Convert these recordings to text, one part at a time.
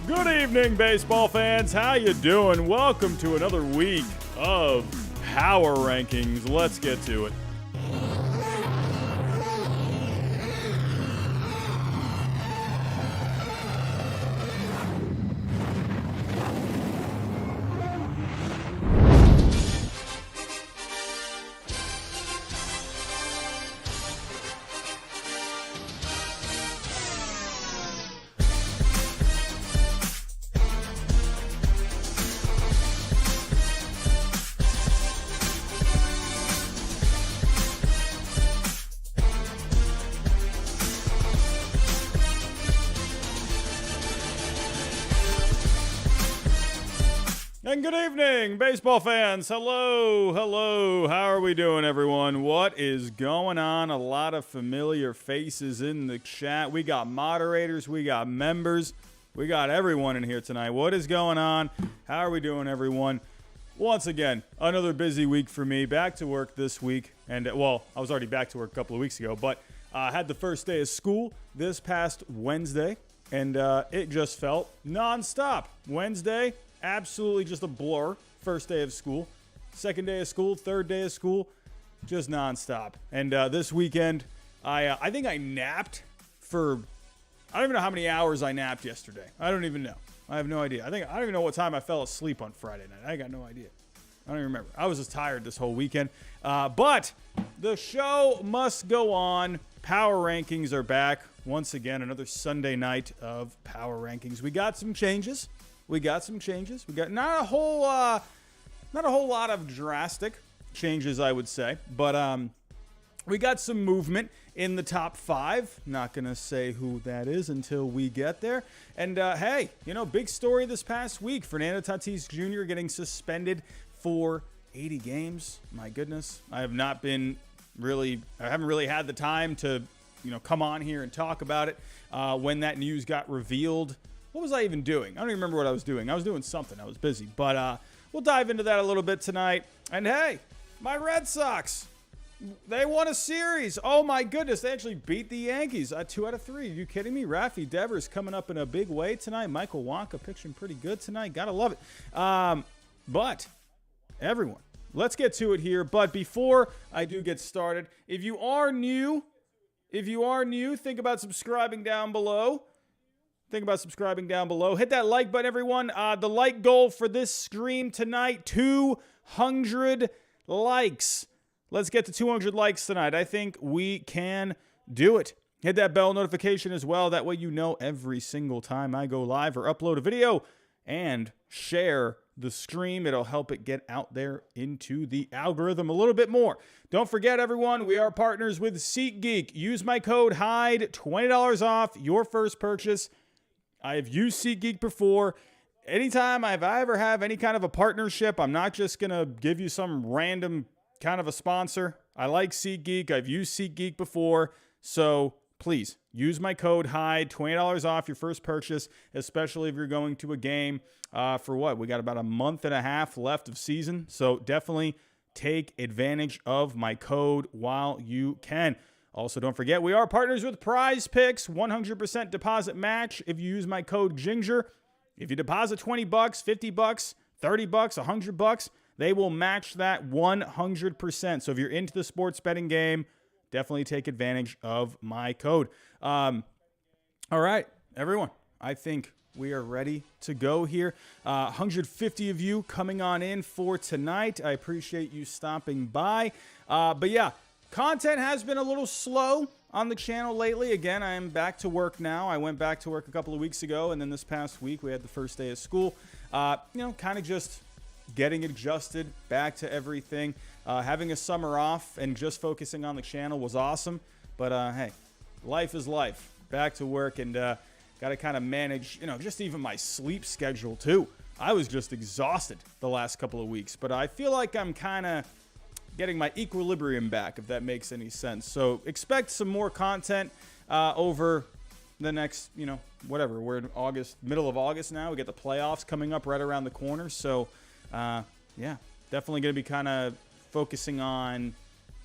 Good evening, baseball fans. How you doing? Welcome to another week of Power Rankings. Let's get to it. And good evening, baseball fans. Hello. How are we doing, everyone? What is going on? A lot of familiar faces in the chat. We got moderators, we got members, we got everyone in here tonight. What is going on? How are we doing, everyone? Once again, another busy week for me. Back to work this week. And, well, I was already back to work a couple of weeks ago, but I had the first day of school this past Wednesday, and it just felt nonstop. Wednesday, absolutely just a blur. First day of school, second day of school, third day of school, just nonstop. And this weekend, I think I napped for, I don't even know how many hours I napped yesterday. I don't even know. I have no idea. I don't even know what time I fell asleep on Friday night. I got no idea. I don't even remember. I was just tired this whole weekend. But the show must go on. Power Rankings are back. Once again, another Sunday night of Power Rankings. We got some changes. We got not a whole lot of drastic changes, I would say, but we got some movement in the top 5. Not gonna say who that is until we get there. And hey, big story this past week: Fernando Tatis Jr. getting suspended for 80 games. My goodness, I haven't really had the time to come on here and talk about it. When that news got revealed. What was I even doing? I don't even remember what I was doing. I was doing something. I was busy. But we'll dive into that a little bit tonight. And hey, my Red Sox, they won a series. Oh, my goodness. They actually beat the Yankees 2 out of 3. Are you kidding me? Rafi Devers coming up in a big way tonight. Michael Wacha pitching pretty good tonight. Gotta love it. But everyone, let's get to it here. But before I do get started, if you are new, think about subscribing down below. Hit that like button, everyone. The like goal for this stream tonight, 200 likes. Let's get to 200 likes tonight. I think we can do it. Hit that bell notification as well. That way you know every single time I go live or upload a video. And share the stream. It'll help it get out there into the algorithm a little bit more. Don't forget, everyone, we are partners with SeatGeek. Use my code HYDE, $20 off your first purchase. I have used SeatGeek before. Anytime I ever have any kind of a partnership, I'm not just going to give you some random kind of a sponsor. I like SeatGeek. I've used SeatGeek before. So please use my code HYDE, $20 off your first purchase, especially if you're going to a game for what? We got about a month and a half left of season. So definitely take advantage of my code while you can. Also, don't forget, we are partners with Prize Picks, 100% deposit match if you use my code GINGER. If you deposit $20, $50, $30, $100, they will match that 100%. So if you're into the sports betting game, definitely take advantage of my code. All right, everyone, I think we are ready to go here. 150 of you coming on in for tonight. I appreciate you stopping by. But yeah, content has been a little slow on the channel lately. Again, I am back to work now. I went back to work a couple of weeks ago, and then this past week we had the first day of school. Kind of just getting adjusted back to everything. Having a summer off and just focusing on the channel was awesome. But hey, life is life. Back to work and got to kind of manage, just even my sleep schedule too. I was just exhausted the last couple of weeks, but I feel like I'm kind of getting my equilibrium back, if that makes any sense. So expect some more content over the next, whatever. We're in August, middle of August now. We get the playoffs coming up right around the corner. So, yeah, definitely going to be kind of focusing on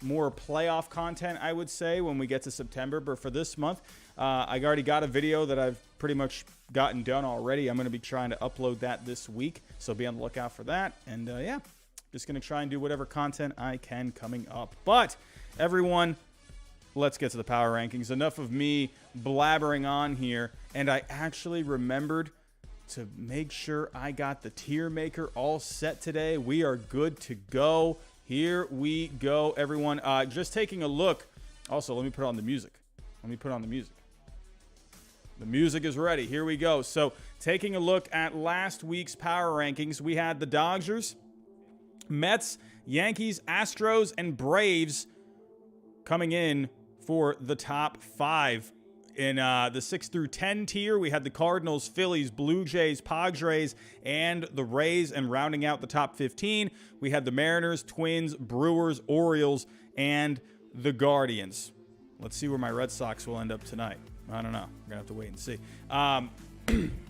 more playoff content, I would say, when we get to September. But for this month, I already got a video that I've pretty much gotten done already. I'm going to be trying to upload that this week, so be on the lookout for that. And yeah, just going to try and do whatever content I can coming up. But everyone, let's get to the power rankings. Enough of me blabbering on here. And I actually remembered to make sure I got the tier maker all set today. We are good to go. Here we go, everyone. Just taking a look. Also, let me put on the music. The music is ready. Here we go. So, taking a look at last week's power rankings, we had the Dodgers, Mets, Yankees, Astros, and Braves coming in for the top 5. In the 6 through 10 tier, we had the Cardinals, Phillies, Blue Jays, Padres, and the Rays. And rounding out the top 15, we had the Mariners, Twins, Brewers, Orioles, and the Guardians. Let's see where my Red Sox will end up tonight. I don't know. We're going to have to wait and see.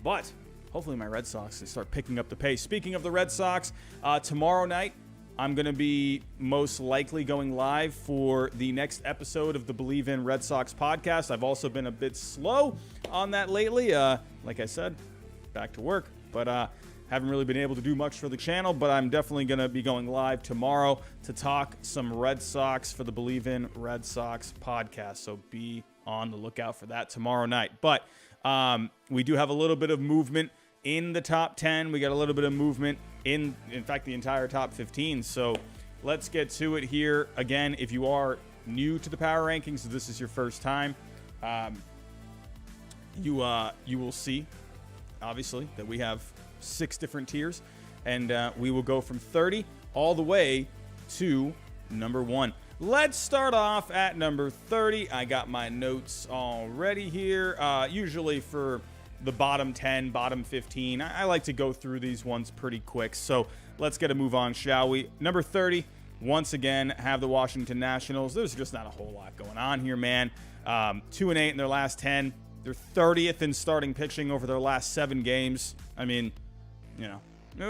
But hopefully my Red Sox can start picking up the pace. Speaking of the Red Sox, tomorrow night, I'm going to be most likely going live for the next episode of the Believe in Red Sox podcast. I've also been a bit slow on that lately. Like I said, back to work, but haven't really been able to do much for the channel, but I'm definitely going to be going live tomorrow to talk some Red Sox for the Believe in Red Sox podcast. So be on the lookout for that tomorrow night. But we do have a little bit of movement in the top 10. We got a little bit of movement in fact, the entire top 15. So let's get to it here. Again, if you are new to the power rankings, this is your first time, you will see, obviously, that we have 6 different tiers, and we will go from 30 all the way to number 1. Let's start off at number 30. I got my notes already here. Usually for the bottom 10, bottom 15, I like to go through these ones pretty quick. So let's get a move on, shall we? Number 30, once again, have the Washington Nationals. There's just not a whole lot going on here, man. 2-8 in their last 10. They're 30th in starting pitching over their last 7 games. I mean, you know,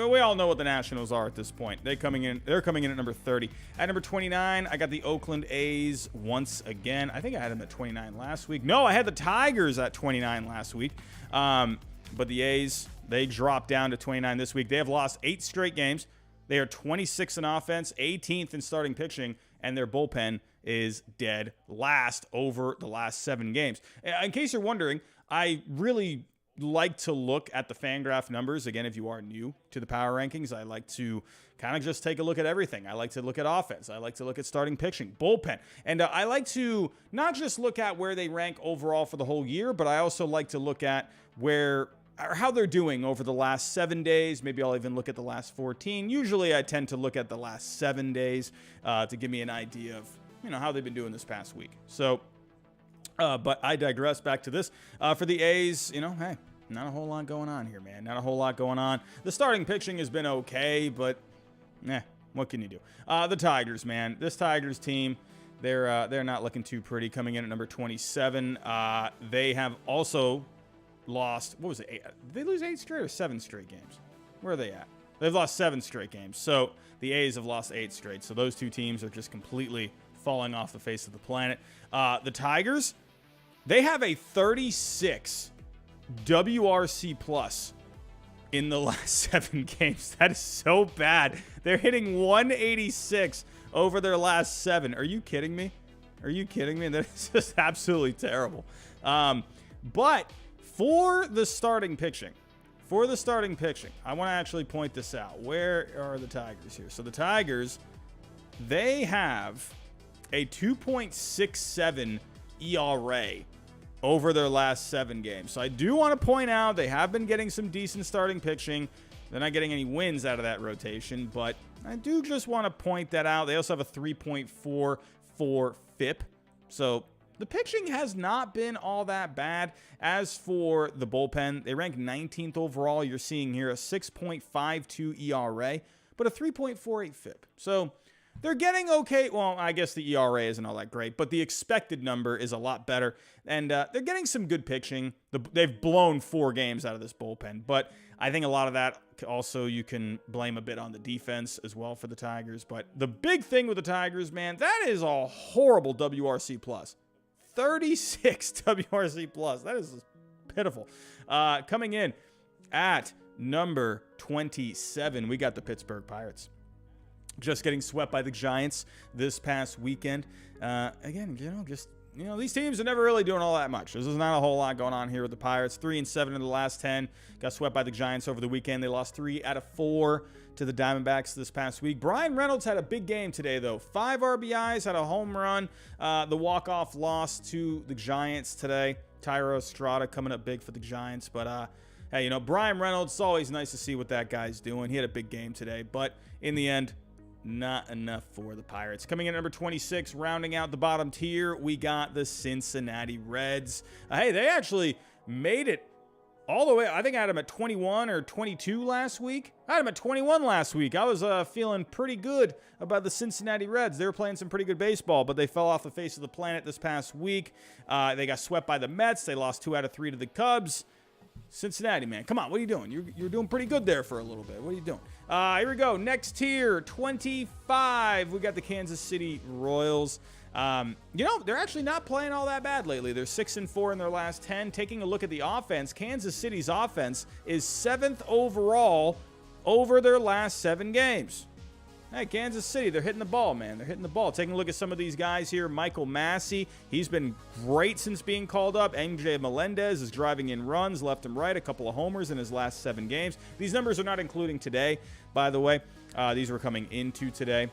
we all know what the Nationals are at this point. They're coming in at number 30. At number 29, I got the Oakland A's once again. I think I had them at 29 last week. No, I had the Tigers at 29 last week. But the A's, they dropped down to 29 this week. They have lost 8 straight games. They are 26th in offense, 18th in starting pitching, and their bullpen is dead last over the last 7 games. In case you're wondering, I really like to look at the Fangraph numbers. Again, if you are new to the power rankings, I like to kind of just take a look at everything. I like to look at offense. I like to look at starting pitching, bullpen. And I like to not just look at where they rank overall for the whole year, but I also like to look at how they're doing over the last 7 days. Maybe I'll even look at the last 14. Usually I tend to look at the last 7 days to give me an idea of, how they've been doing this past week. So, but I digress. Back to this. For the A's, hey, not a whole lot going on here, man. Not a whole lot going on. The starting pitching has been okay, but what can you do? The Tigers, man. This Tigers team, they're not looking too pretty. Coming in at number 27. They have also lost, what was it? 8? Did they lose 8 straight or 7 straight games? Where are they at? They've lost 7 straight games. So the A's have lost 8 straight. So those 2 teams are just completely falling off the face of the planet. The Tigers, they have a 36 WRC plus in the last 7 games. That is so bad. They're hitting 186 over their last 7. Are you kidding me? That is just absolutely terrible. But for the starting pitching, I want to actually point this out. Where are the Tigers here? So the Tigers, they have a 2.67 ERA over their last 7 games. So I do want to point out they have been getting some decent starting pitching. They're not getting any wins out of that rotation, but I do just want to point that out. They also have a 3.44 FIP. So the pitching has not been all that bad. As for the bullpen, they rank 19th overall. You're seeing here a 6.52 ERA, but a 3.48 FIP. So they're getting okay. Well, I guess the ERA isn't all that great, but the expected number is a lot better. And they're getting some good pitching. They've blown 4 games out of this bullpen, but I think a lot of that also you can blame a bit on the defense as well for the Tigers. But the big thing with the Tigers, man, that is a horrible WRC plus. 36 WRC plus. That is pitiful. Coming in at number 27, we got the Pittsburgh Pirates. Just getting swept by the Giants this past weekend. Again, these teams are never really doing all that much. There's not a whole lot going on here with the Pirates. 3-7 in the last 10. Got swept by the Giants over the weekend. They lost 3 out of 4 to the Diamondbacks this past week. Brian Reynolds had a big game today, though. 5 RBIs, had a home run. The walk-off loss to the Giants today. Tyro Estrada coming up big for the Giants. But, hey, Brian Reynolds, it's always nice to see what that guy's doing. He had a big game today. But in the end, not enough for the Pirates. Coming in at number 26, rounding out the bottom tier, we got the Cincinnati Reds. Hey, they actually made it all the way. I think I had them at 21 or 22 last week. I had them at 21 last week. I was feeling pretty good about the Cincinnati Reds. They were playing some pretty good baseball, but they fell off the face of the planet this past week. They got swept by the Mets. They lost 2 out of 3 to the Cubs. Cincinnati, man. Come on, what are you doing? You're doing pretty good there for a little bit. What are you doing? Here we go. Next tier, 25. We got the Kansas City Royals. They're actually not playing all that bad lately. They're 6-4 in their last 10. Taking a look at the offense, Kansas City's offense is 7th overall over their last 7 games. Hey, Kansas City, they're hitting the ball, man. They're hitting the ball. Taking a look at some of these guys here. Michael Massey, he's been great since being called up. MJ Melendez is driving in runs left and right, a couple of homers in his last 7 games. These numbers are not including today, by the way. These were coming into today.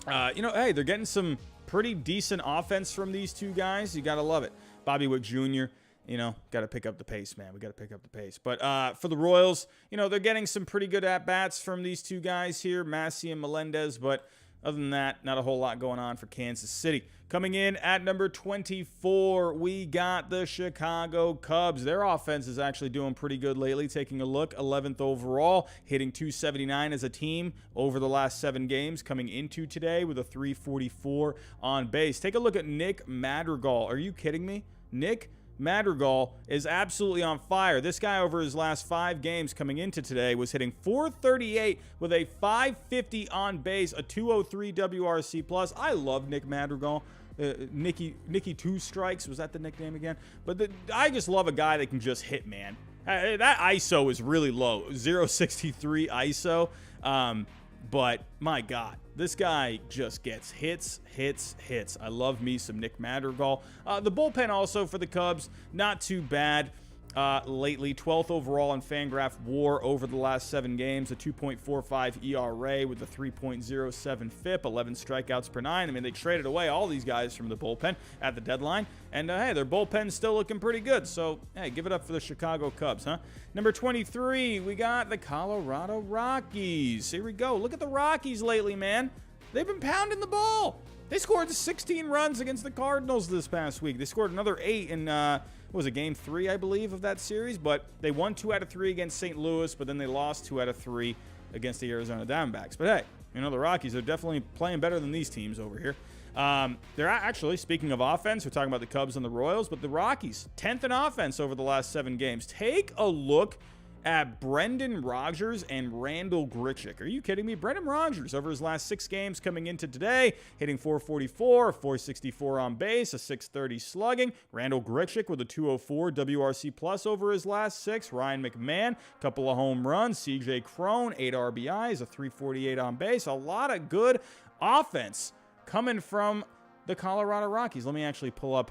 Hey, they're getting some pretty decent offense from these two guys. You got to love it. Bobby Wick Jr., got to pick up the pace, man. We got to pick up the pace. But for the Royals, they're getting some pretty good at-bats from these two guys here, Massey and Melendez. But other than that, not a whole lot going on for Kansas City. Coming in at number 24, we got the Chicago Cubs. Their offense is actually doing pretty good lately. Taking a look, 11th overall, hitting .279 as a team over the last 7 games, coming into today with a .344 on base. Take a look at Nick Madrigal. Are you kidding me? Nick Madrigal is absolutely on fire. This guy over his last 5 games coming into today was hitting .438 with a .550 on base, a .203 WRC+. I love Nick Madrigal. Nicky Two Strikes, was that the nickname again? But I just love a guy that can just hit, man. That ISO is really low, 0.63 ISO. But my God, this guy just gets hits. I love me some Nick Madrigal. The bullpen also for the Cubs, not too bad lately. 12th overall in Fangraph WAR over the last 7 games, a 2.45 ERA with a 3.07 FIP, 11 strikeouts per 9. I mean, they traded away all these guys from the bullpen at the deadline. And, hey, their bullpen's still looking pretty good. So, hey, give it up for the Chicago Cubs, huh? Number 23, we got the Colorado Rockies. Here we go. Look at the Rockies lately, man. They've been pounding the ball. They scored 16 runs against the Cardinals this past week. They scored another 8 in, game 3, I believe, of that series. But they won 2 out of 3 against St. Louis, but then they lost 2 out of 3 against the Arizona Diamondbacks. But, hey, the Rockies are definitely playing better than these teams over here. They're actually, speaking of offense, we're talking about the Cubs and the Royals, but the Rockies, 10th in offense over the last 7 games. Take a look at Brendan Rodgers and Randall Grichuk. Are you kidding me? Brendan Rodgers, over his last 6 games coming into today, hitting .444, 464 on base, a .630 slugging. Randall Grichuk with a .204 WRC+ over his last 6. Ryan McMahon, couple of home runs. CJ Cron, 8 RBIs, a .348 on base. A lot of good offense coming from the Colorado Rockies. Let me actually pull up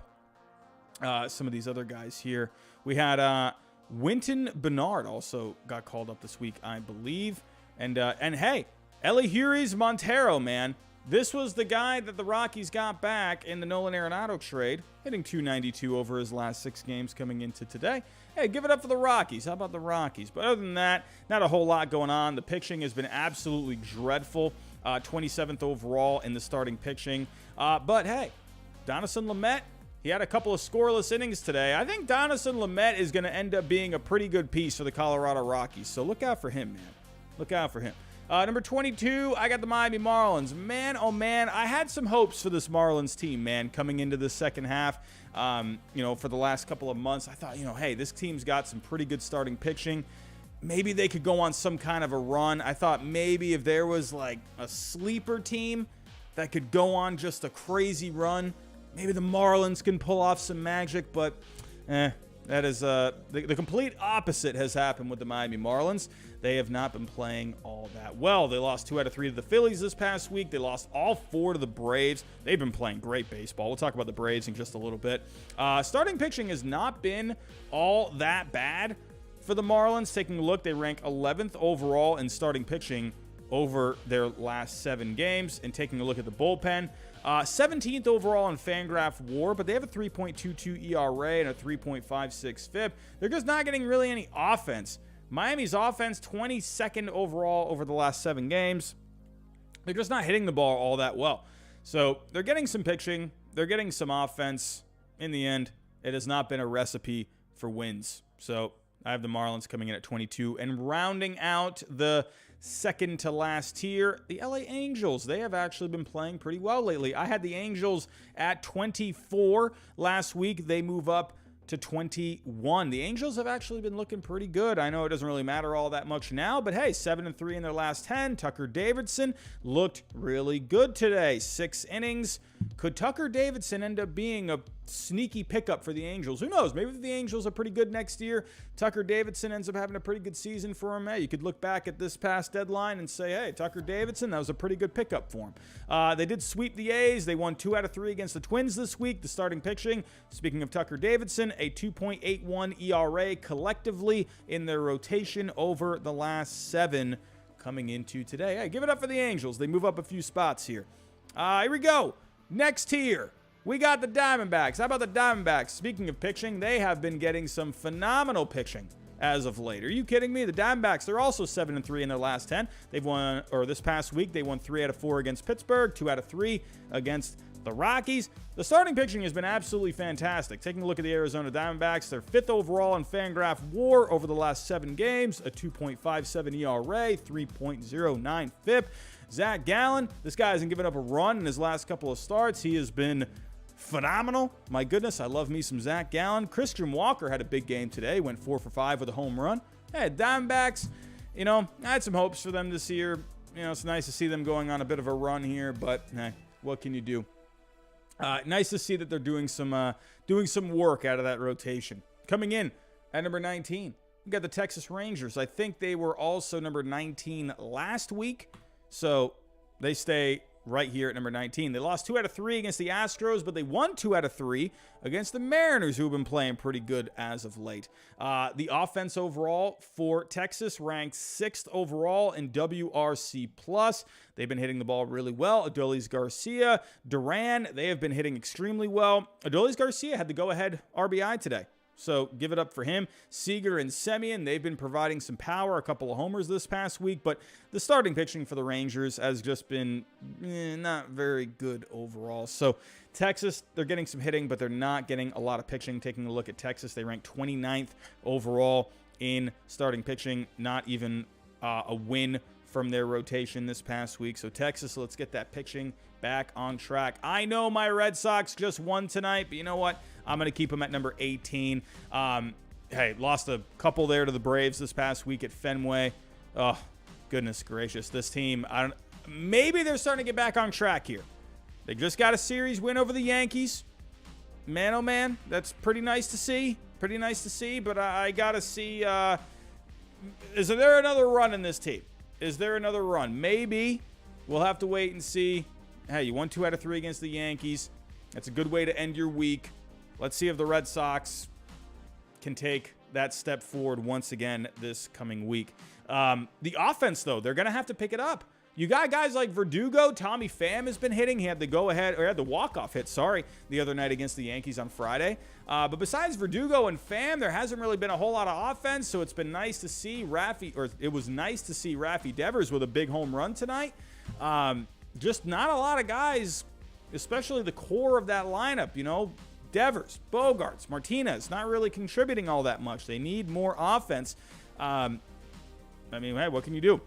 some of these other guys here. We had Winton Bernard also got called up this week, I believe. And hey, Elihuris Montero, man. This was the guy that the Rockies got back in the Nolan Arenado trade, hitting .292 over his last 6 games coming into today. Hey, give it up for the Rockies. How about the Rockies? But other than that, not a whole lot going on. The pitching has been absolutely dreadful. 27th overall in the starting pitching. But hey, Donaldson Lamet, he had a couple of scoreless innings today. I think Donaldson Lamet is going to end up being a pretty good piece for the Colorado Rockies. So look out for him, man. Look out for him. Number 22, I got the Miami Marlins. Man, oh man, I had some hopes for this Marlins team, man, coming into the second half. For the last couple of months, I thought, hey, this team's got some pretty good starting pitching. Maybe they could go on some kind of a run. I thought maybe if there was like a sleeper team that could go on just a crazy run, maybe the Marlins can pull off some magic, but That is the complete opposite has happened with the Miami Marlins. They have not been playing all that well. They lost 2 out of 3 to the Phillies this past week. They lost all 4 to the Braves. They've been playing great baseball. We'll talk about the Braves in just a little bit. Starting pitching has not been all that bad for the Marlins. Taking a look, they rank 11th overall in starting pitching over their last 7 games. And taking a look at the bullpen, 17th overall in Fangraph WAR, but they have a 3.22 ERA and a 3.56 FIP. They're just not getting really any offense. Miami's offense, 22nd overall over the last 7 games. They're just not hitting the ball all that well. So they're getting some pitching. They're getting some offense. In the end, it has not been a recipe for wins. So I have the Marlins coming in at 22. And rounding out the second to last tier, the LA Angels. They have actually been playing pretty well lately. I had the Angels at 24 last week. They move up to 21. The Angels have actually been looking pretty good. I know it doesn't really matter all that much now, but hey, 7-3 in their last 10. Tucker Davidson looked really good today. 6 innings. Could Tucker Davidson end up being a sneaky pickup for the Angels? Who knows? Maybe if the Angels are pretty good next year, Tucker Davidson ends up having a pretty good season for him. Hey, you could look back at this past deadline and say, hey, Tucker Davidson, that was a pretty good pickup for him. They did sweep the A's. They won 2 out of 3 against the Twins this week. The starting pitching, speaking of Tucker Davidson, a 2.81 ERA collectively in their rotation over the last 7 coming into today. Hey, give it up for the Angels. They move up a few spots here. Here we go. Next tier, we got the Diamondbacks. How about the Diamondbacks? Speaking of pitching, they have been getting some phenomenal pitching as of late. Are you kidding me? The Diamondbacks, they're also 7-3 in their last 10. They've won, or this past week, they won 3 out of 4 against Pittsburgh, 2 out of 3 against the Rockies. The starting pitching has been absolutely fantastic. Taking a look at the Arizona Diamondbacks, they're 5th overall in Fangraph WAR over the last 7 games, a 2.57 ERA, 3.09 FIP. Zach Gallen, this guy hasn't given up a run in his last couple of starts. He has been phenomenal. My goodness, I love me some Zach Gallen. Christian Walker had a big game today, went 4 for 5 with a home run. Hey, Diamondbacks, I had some hopes for them this year. It's nice to see them going on a bit of a run here, but hey, what can you do? Nice to see that they're doing some work out of that rotation. Coming in at number 19, we got the Texas Rangers. I think they were also number 19 last week. So they stay right here at number 19. They lost 2 out of 3 against the Astros, but they won 2 out of 3 against the Mariners, who have been playing pretty good as of late. The offense overall for Texas ranked 6th overall in WRC+. They've been hitting the ball really well. Adolis Garcia, Duran, they have been hitting extremely well. Adolis Garcia had the go-ahead RBI today. So give it up for him. Seager and Semien, they've been providing some power, a couple of homers this past week, but the starting pitching for the Rangers has just been not very good overall. So Texas, they're getting some hitting, but they're not getting a lot of pitching. Taking a look at Texas, they rank 29th overall in starting pitching, not even a win from their rotation this past week. So Texas, let's get that pitching back on track. I know my Red Sox just won tonight, but you know what? I'm going to keep them at number 18. Hey, lost a couple there to the Braves this past week at Fenway. Oh, goodness gracious. This team, maybe they're starting to get back on track here. They just got a series win over the Yankees. Man, oh man, that's pretty nice to see. Pretty nice to see, but I got to see, is there another run in this team? Is there another run? Maybe. We'll have to wait and see. Hey, you won 2 out of 3 against the Yankees. That's a good way to end your week. Let's see if the Red Sox can take that step forward once again this coming week. The offense, though, they're going to have to pick it up. You got guys like Verdugo. Tommy Pham has been hitting. He had the go-ahead, or had the walk-off hit, the other night against the Yankees on Friday. But besides Verdugo and Pham, there hasn't really been a whole lot of offense, so it's been nice to see it was nice to see Rafi Devers with a big home run tonight. Just not a lot of guys, especially the core of that lineup, Devers, Bogarts, Martinez, not really contributing all that much. They need more offense. Hey, what can you do?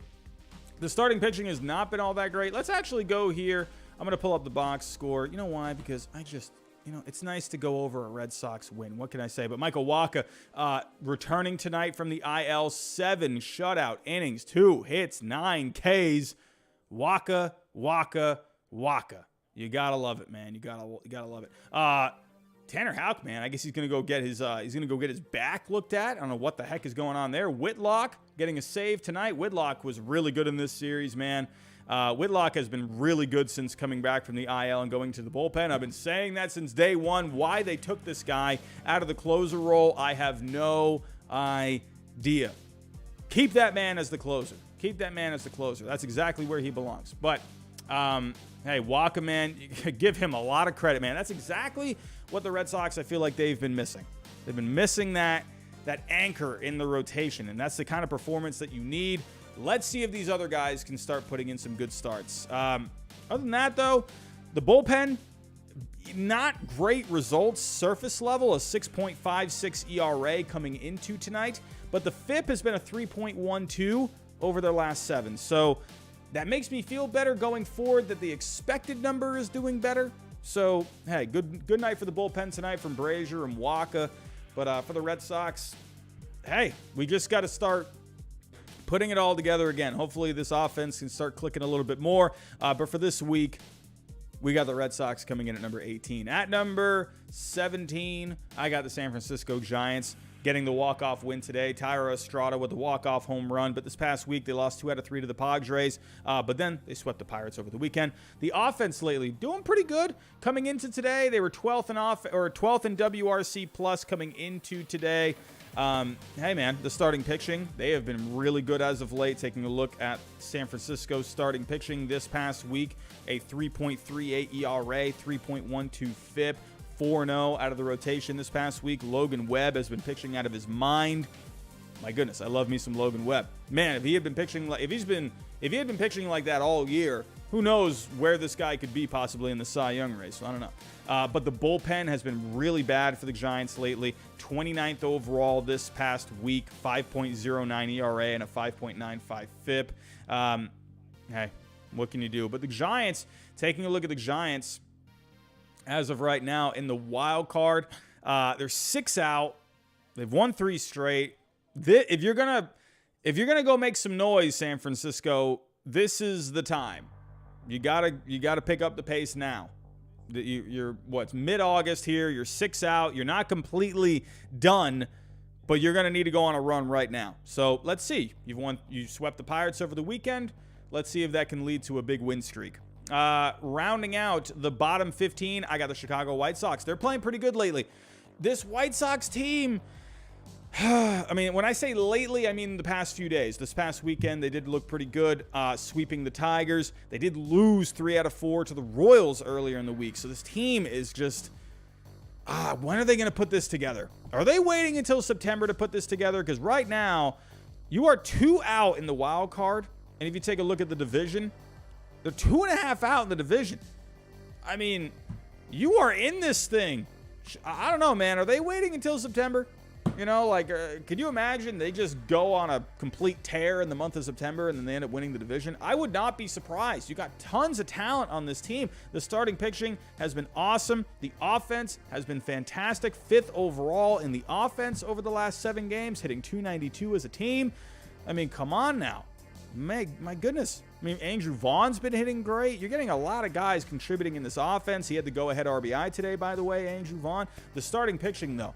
The starting pitching has not been all that great. Let's actually go here. I'm going to pull up the box score. You know why? Because it's nice to go over a Red Sox win. What can I say? But Michael Wacha returning tonight from the IL, 7 shutout innings, 2 hits, 9 Ks. Wacha. You got to love it, man. You gotta love it. Tanner Houck, man, I guess he's gonna go get his back looked at. I don't know what the heck is going on there. Whitlock getting a save tonight. Whitlock was really good in this series, man. Whitlock has been really good since coming back from the IL and going to the bullpen. I've been saying that since day one. Why they took this guy out of the closer role, I have no idea. Keep that man as the closer. Keep that man as the closer. That's exactly where he belongs. But hey, Walker, man, give him a lot of credit, man. That's exactly what the Red Sox, I feel like they've been missing. They've been missing that anchor in the rotation, and that's the kind of performance that you need. Let's see if these other guys can start putting in some good starts. Other than that, though, the bullpen, not great results. Surface level, a 6.56 ERA coming into tonight, but the FIP has been a 3.12 over their last 7. So that makes me feel better going forward that the expected number is doing better. So, hey, good night for the bullpen tonight from Brazier and Waka. But for the Red Sox, hey, we just got to start putting it all together again. Hopefully this offense can start clicking a little bit more. But for this week, we got the Red Sox coming in at number 18. At number 17, I got the San Francisco Giants getting the walk-off win today. Tyler Estrada with the walk-off home run. But this past week, they lost 2 out of 3 to the Padres. But then they swept the Pirates over the weekend. The offense lately doing pretty good. Coming into today, they were 12th in WRC plus coming into today. Hey, man, the starting pitching, they have been really good as of late. Taking a look at San Francisco's starting pitching this past week, a 3.38 ERA, 3.12 FIP, 4-0 out of the rotation this past week. Logan Webb has been pitching out of his mind. My goodness, I love me some Logan Webb. Man, if he had been pitching like that all year, who knows where this guy could be possibly in the Cy Young race. So I don't know. But the bullpen has been really bad for the Giants lately. 29th overall this past week, 5.09 ERA and a 5.95 FIP. Hey, what can you do? But the Giants, taking a look at the Giants, as of right now in the wild card, they're 6 out. They've won 3 straight. If you're gonna go make some noise, San Francisco, this is the time. You gotta pick up the pace now. You're what's mid-August here. You're 6 out. You're not completely done, but you're gonna need to go on a run right now. So let's see. You swept the Pirates over the weekend. Let's see if that can lead to a big win streak. Rounding out the bottom 15, I got the Chicago White Sox. They're playing pretty good lately. This White Sox team, I mean, when I say lately, I mean the past few days. This past weekend, they did look pretty good, sweeping the Tigers. They did lose 3 out of 4 to the Royals earlier in the week. So this team is just, when are they going to put this together? Are they waiting until September to put this together? Because right now, you are 2 out in the wild card. And if you take a look at the division, they're 2.5 out in the division. I mean, you are in this thing. I don't know, man. Are they waiting until September? You know, like, could you imagine they just go on a complete tear in the month of September and then they end up winning the division? I would not be surprised. You got tons of talent on this team. The starting pitching has been awesome. The offense has been fantastic. 5th overall in the offense over the last 7 games, hitting .292 as a team. I mean, come on now. My goodness. I mean, Andrew Vaughn's been hitting great. You're getting a lot of guys contributing in this offense. He had the go-ahead RBI today, by the way, Andrew Vaughn. The starting pitching, though.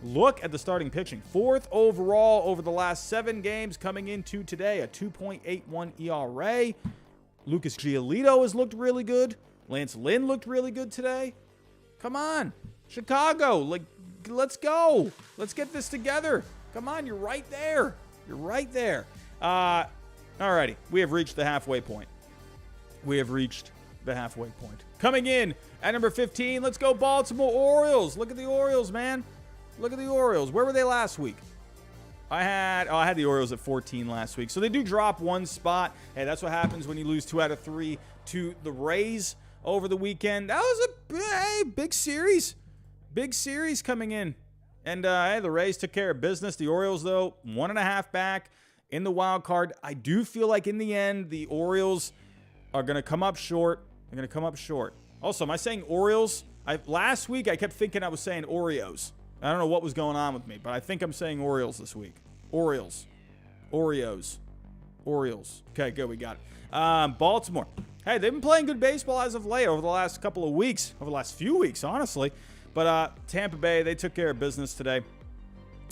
Look at the starting pitching. 4th overall over the last 7 games coming into today, a 2.81 ERA. Lucas Giolito has looked really good. Lance Lynn looked really good today. Come on. Chicago, like, let's go. Let's get this together. Come on, you're right there. You're right there. Alrighty, we have reached the halfway point. Coming in at number 15, let's go Baltimore Orioles. Look at the Orioles, man. Look at the Orioles. Where were they last week? I had the Orioles at 14 last week. So they do drop 1 spot. Hey, that's what happens when you lose 2 out of 3 to the Rays over the weekend. That was a big series. Big series coming in. And hey, the Rays took care of business. The Orioles, though, 1.5 back in the wild card. I do feel like in the end, the Orioles are going to come up short. They're going to come up short. Also, am I saying Orioles? Last week, I kept thinking I was saying Oreos. I don't know what was going on with me, but I think I'm saying Orioles this week. Orioles. Oreos. Orioles. Okay, good. We got it. Baltimore. Hey, they've been playing good baseball as of late over the last couple of weeks. Over the last few weeks, honestly. But Tampa Bay, they took care of business today.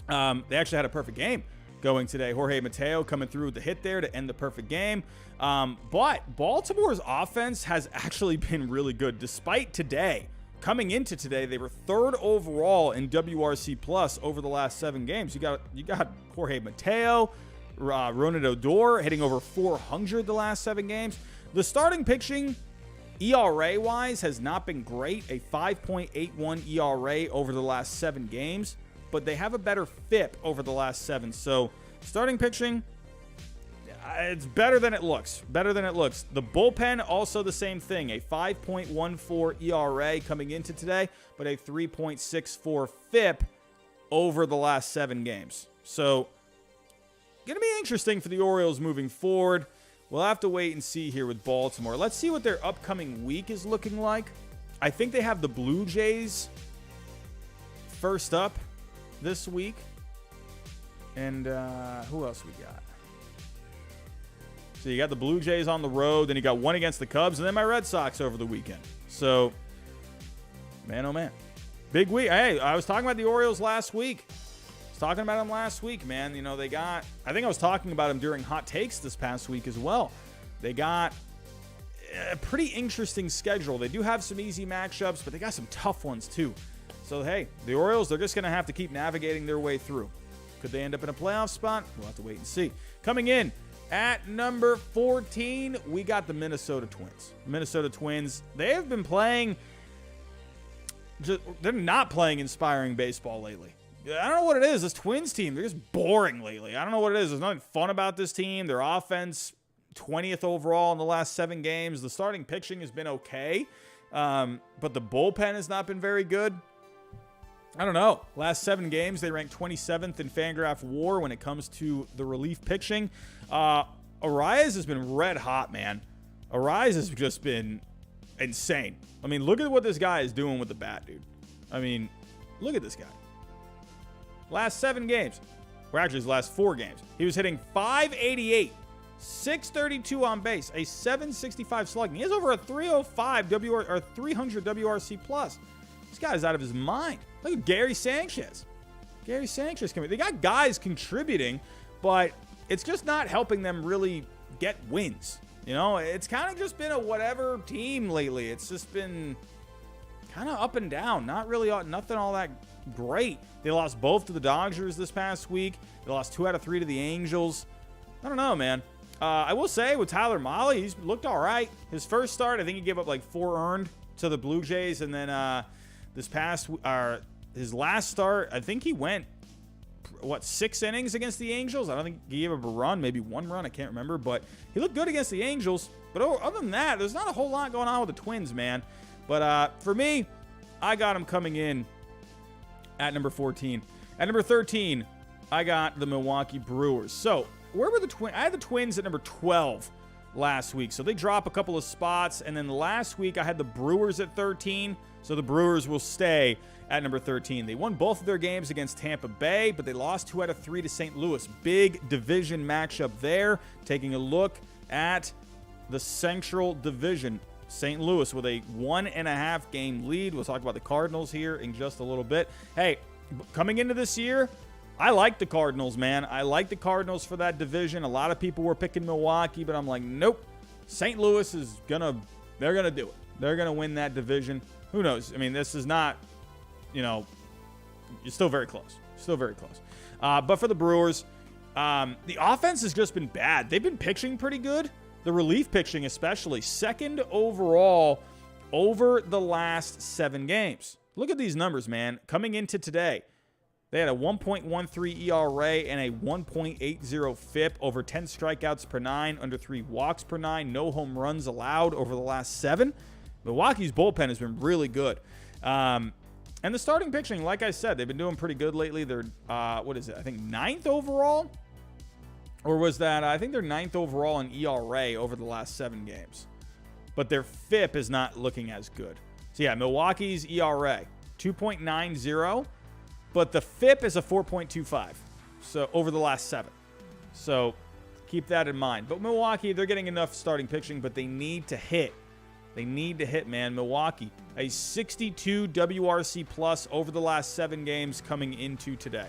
They actually had a perfect game going today. Jorge Mateo coming through with the hit there to end the perfect game. But Baltimore's offense has actually been really good. Despite today, coming into today, they were 3rd overall in WRC plus over the last 7 games. You got Jorge Mateo, Ronald Odor hitting over 400 the last 7 games. The starting pitching, ERA-wise, has not been great. A 5.81 ERA over the last 7 games. But they have a better FIP over the last 7. So starting pitching, it's better than it looks. Better than it looks. The bullpen, also the same thing. A 5.14 ERA coming into today, but a 3.64 FIP over the last 7 games. So going to be interesting for the Orioles moving forward. We'll have to wait and see here with Baltimore. Let's see what their upcoming week is looking like. I think they have the Blue Jays first up this week. And who else we got? So you got the Blue Jays on the road, then you got one against the Cubs, and then my Red Sox over the weekend. So, man, oh man. Big week. Hey, I was talking about the Orioles last week. I was talking about them last week, man. You know, I think I was talking about them during Hot Takes this past week as well. They got a pretty interesting schedule. They do have some easy matchups, but they got some tough ones too. So, hey, the Orioles, they're just going to have to keep navigating their way through. Could they end up in a playoff spot? We'll have to wait and see. Coming in at number 14, we got the Minnesota Twins. Minnesota Twins, they have been playing, they're not playing inspiring baseball lately. I don't know what it is. This Twins team, they're just boring lately. I don't know what it is. There's nothing fun about this team. Their offense, 20th overall in the last 7 games. The starting pitching has been okay, but the bullpen has not been very good. I don't know. Last 7 games, they ranked 27th in Fangraph WAR when it comes to the relief pitching. Arias has been red hot, man. Arias has just been insane. I mean, look at what this guy is doing with the bat, dude. I mean, look at this guy. Last 7 games, or actually his last 4 games, he was hitting .588, .632 on base, a .765 slugging. He has over a .305 300 WRC plus. This guy's out of his mind. Look at Gary Sanchez. Gary Sanchez coming. They got guys contributing, but it's just not helping them really get wins. You know, it's kind of just been a whatever team lately. It's just been kind of up and down. Not really, nothing all that great. They lost both to the Dodgers this past week. They lost 2 out of 3 to the Angels. I don't know, man. I will say with Tyler Mahle, he's looked all right. His first start, I think he gave up like 4 earned to the Blue Jays, and then his last start, I think he went, 6 innings against the Angels? I don't think he gave up a run, maybe 1 run, I can't remember, but he looked good against the Angels. But other than that, there's not a whole lot going on with the Twins, man. But for me, I got him coming in at number 14. At number 13, I got the Milwaukee Brewers. So, where were the Twins? I had the Twins at number 12 last week. So, they drop a couple of spots. And then last week, I had the Brewers at 13. So, the Brewers will stay at number 13. They won both of their games against Tampa Bay, but they lost 2 out of 3 to St. Louis. Big division matchup there. Taking a look at the Central Division. St. Louis with a 1.5 game lead. We'll talk about the Cardinals here in just a little bit. Hey, coming into this year, I like the Cardinals, man. I like the Cardinals for that division. A lot of people were picking Milwaukee, but I'm like, nope. St. Louis is they're gonna do it. They're gonna win that division. Who knows? I mean, this is not, you're still very close. Still very close. But for the Brewers, the offense has just been bad. They've been pitching pretty good. The relief pitching especially. 2nd overall over the last 7 games. Look at these numbers, man. Coming into today, they had a 1.13 ERA and a 1.80 FIP, over 10 strikeouts per 9, under 3 walks per 9, no home runs allowed over the last 7. Milwaukee's bullpen has been really good. And the starting pitching, like I said, they've been doing pretty good lately. They're, I think 9th overall? Or was that, I think they're 9th overall in ERA over the last 7 games. But their FIP is not looking as good. So yeah, Milwaukee's ERA, 2.90, but the FIP is a 4.25. So over the last 7. So keep that in mind. But Milwaukee, they're getting enough starting pitching, but they need to hit They need to hit, man. Milwaukee, a 62 WRC plus over the last 7 games coming into today.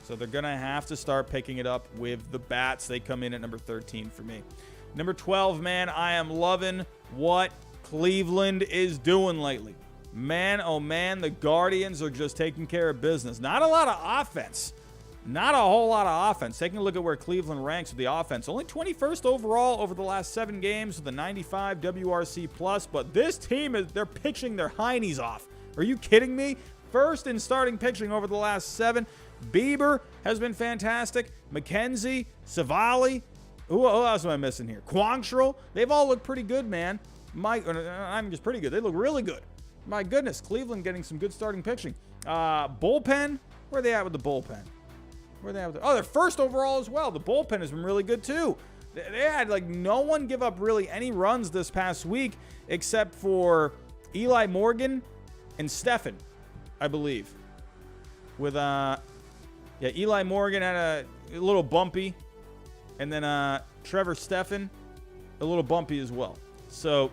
So they're going to have to start picking it up with the bats. They come in at number 13 for me. Number 12, man, I am loving what Cleveland is doing lately. Man, oh man, the Guardians are just taking care of business. Not a lot of offense. Not a whole lot of offense. Taking a look at where Cleveland ranks with the offense. Only 21st overall over the last 7 games with a 95 WRC plus. But this team, they're pitching their heinies off. Are you kidding me? First in starting pitching over the last 7. Bieber has been fantastic. McKenzie, Savali. Who else am I missing here? Quantrill. They've all looked pretty good, man. I'm just pretty good. They look really good. My goodness, Cleveland getting some good starting pitching. Bullpen. Where are they at with the bullpen? They're first overall as well. The bullpen has been really good too. They had like no one give up really any runs this past week except for Eli Morgan and Stephan, I believe. With Eli Morgan had a little bumpy, and then Trevor Stephan a little bumpy as well. So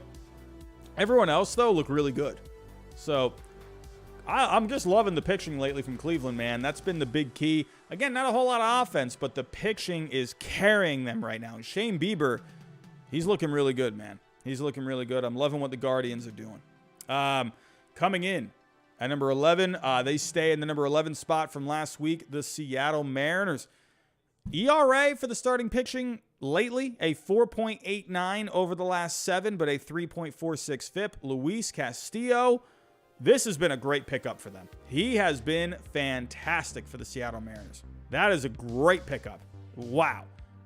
everyone else though looked really good. So I'm just loving the pitching lately from Cleveland, man. That's been the big key. Again, not a whole lot of offense, but the pitching is carrying them right now. And Shane Bieber, he's looking really good, man. He's looking really good. I'm loving what the Guardians are doing. Coming in at number 11, they stay in the number 11 spot from last week, the Seattle Mariners. ERA for the starting pitching lately, a 4.89 over the last 7, but a 3.46 FIP. Luis Castillo, this has been a great pickup for them. He has been fantastic for the Seattle Mariners. That is a great pickup. Wow.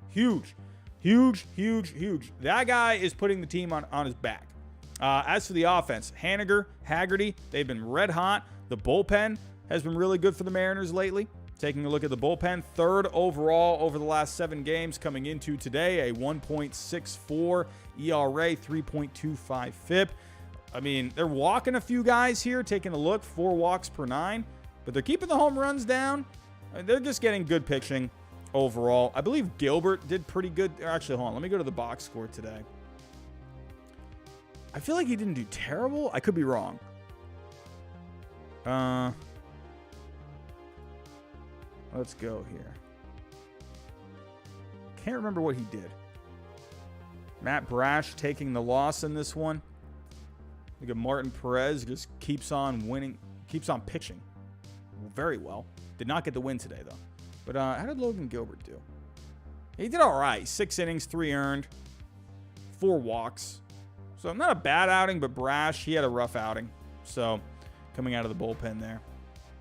Huge. That guy is putting the team on his back. As for the offense, Haggerty, they've been red hot. The bullpen has been really good for the Mariners lately. Taking a look at the bullpen, 3rd overall over the last 7 games coming into today, a 1.64 ERA, 3.25 FIP. I mean, they're walking a few guys here, taking a look, 4 walks per 9, but they're keeping the home runs down. They're just getting good pitching overall. I believe Gilbert did pretty good. Actually, hold on. Let me go to the box score today. I feel like he didn't do terrible. I could be wrong. Let's go here. Can't remember what he did. Matt Brash taking the loss in this one. Look at Martin Perez, just keeps on winning, keeps on pitching very well. Did not get the win today, though. But how did Logan Gilbert do? He did all right. 6 innings, 3 earned, 4 walks. So not a bad outing, but Brash, he had a rough outing. So coming out of the bullpen there.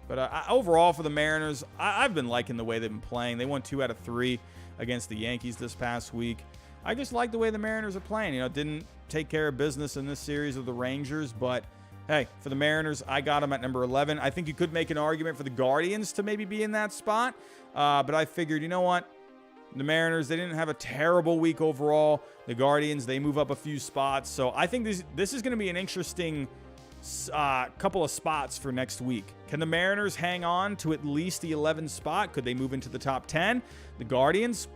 But overall for the Mariners, I've been liking the way they've been playing. They won 2 out of 3 against the Yankees this past week. I just like the way the Mariners are playing. You know, didn't take care of business in this series of the Rangers, but hey, for the Mariners, I got them at number 11. I think you could make an argument for the Guardians to maybe be in that spot, but I figured, you know what? The Mariners, they didn't have a terrible week overall. The Guardians, they move up a few spots. So I think this is going to be an interesting couple of spots for next week. Can the Mariners hang on to at least the 11th spot? Could they move into the top 10? The Guardians,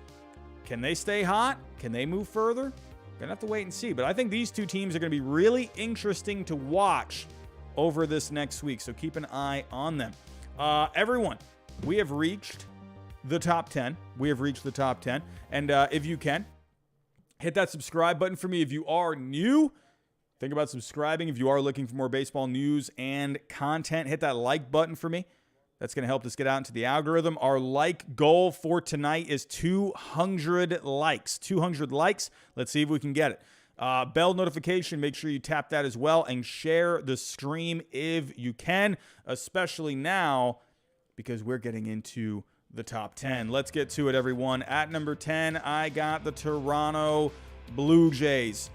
can they stay hot? Can they move further? Gonna have to wait and see. But I think these two teams are going to be really interesting to watch over this next week. So keep an eye on them. Everyone, we have reached the top 10. And if you can, hit that subscribe button for me. If you are new, think about subscribing. If you are looking for more baseball news and content, hit that like button for me. That's going to help us get out into the algorithm. Our like goal for tonight is 200 likes. 200 likes. Let's see if we can get it. Bell notification, make sure you tap that as well, and share the stream if you can, especially now because we're getting into the top 10. Let's get to it, everyone. At number 10, I got the Toronto Blue Jays.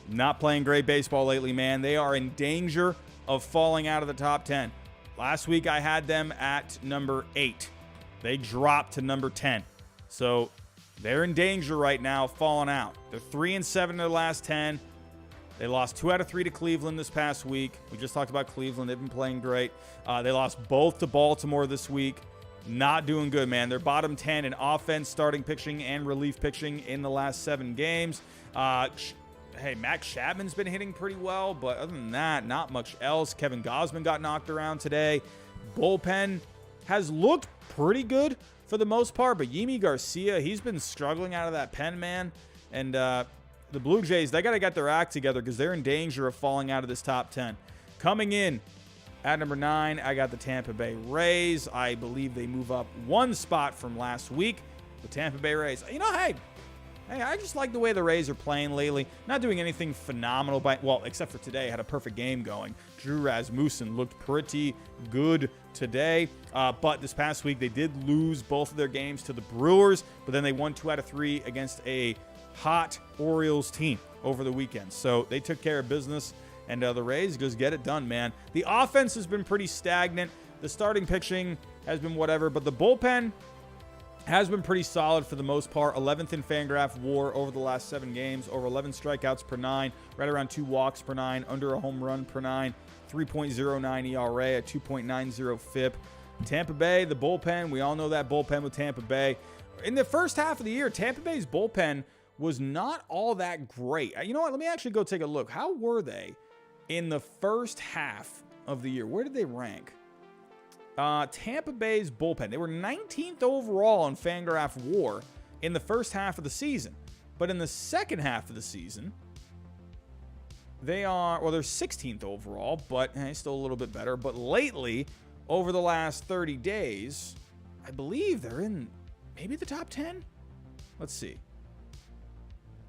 Not playing great baseball lately, man. They are in danger of falling out of the top 10. Last week, I had them at number 8. They dropped to number 10. So they're in danger right now, falling out. They're 3-7 in their last 10. They lost 2 out of 3 to Cleveland this past week. We just talked about Cleveland. They've been playing great. They lost both to Baltimore this week. Not doing good, man. They're bottom 10 in offense, starting pitching, and relief pitching in the last 7 games. hey, Max Chapman's been hitting pretty well, but other than that, not much else. Kevin Gausman got knocked around today. Bullpen has looked pretty good for the most part, but Yimi Garcia, he's been struggling out of that pen, man. And the Blue Jays, they got to get their act together because they're in danger of falling out of this top 10. Coming in at number 9, I got the Tampa Bay Rays. I believe they move up one spot from last week. The Tampa Bay Rays. You know, hey, I just like the way the Rays are playing lately. Not doing anything phenomenal, well, except for today. Had a perfect game going. Drew Rasmussen looked pretty good today. But this past week, they did lose both of their games to the Brewers. But then they won 2 out of 3 against a hot Orioles team over the weekend. So they took care of business. And the Rays just get it done, man. The offense has been pretty stagnant. The starting pitching has been whatever. But the bullpen has been pretty solid for the most part. 11th in Fangraph WAR over the last 7 games. Over 11 strikeouts per 9. Right around 2 walks per 9. Under a home run per 9. 3.09 ERA. A 2.90 FIP. Tampa Bay, the bullpen. We all know that bullpen with Tampa Bay. In the first half of the year, Tampa Bay's bullpen was not all that great. You know what? Let me actually go take a look. How were they in the first half of the year? Where did they rank? Tampa Bay's bullpen. They were 19th overall in Fangraph WAR in the first half of the season. But in the second half of the season, they're 16th overall, but still a little bit better. But lately, over the last 30 days, I believe they're in maybe the top 10? Let's see.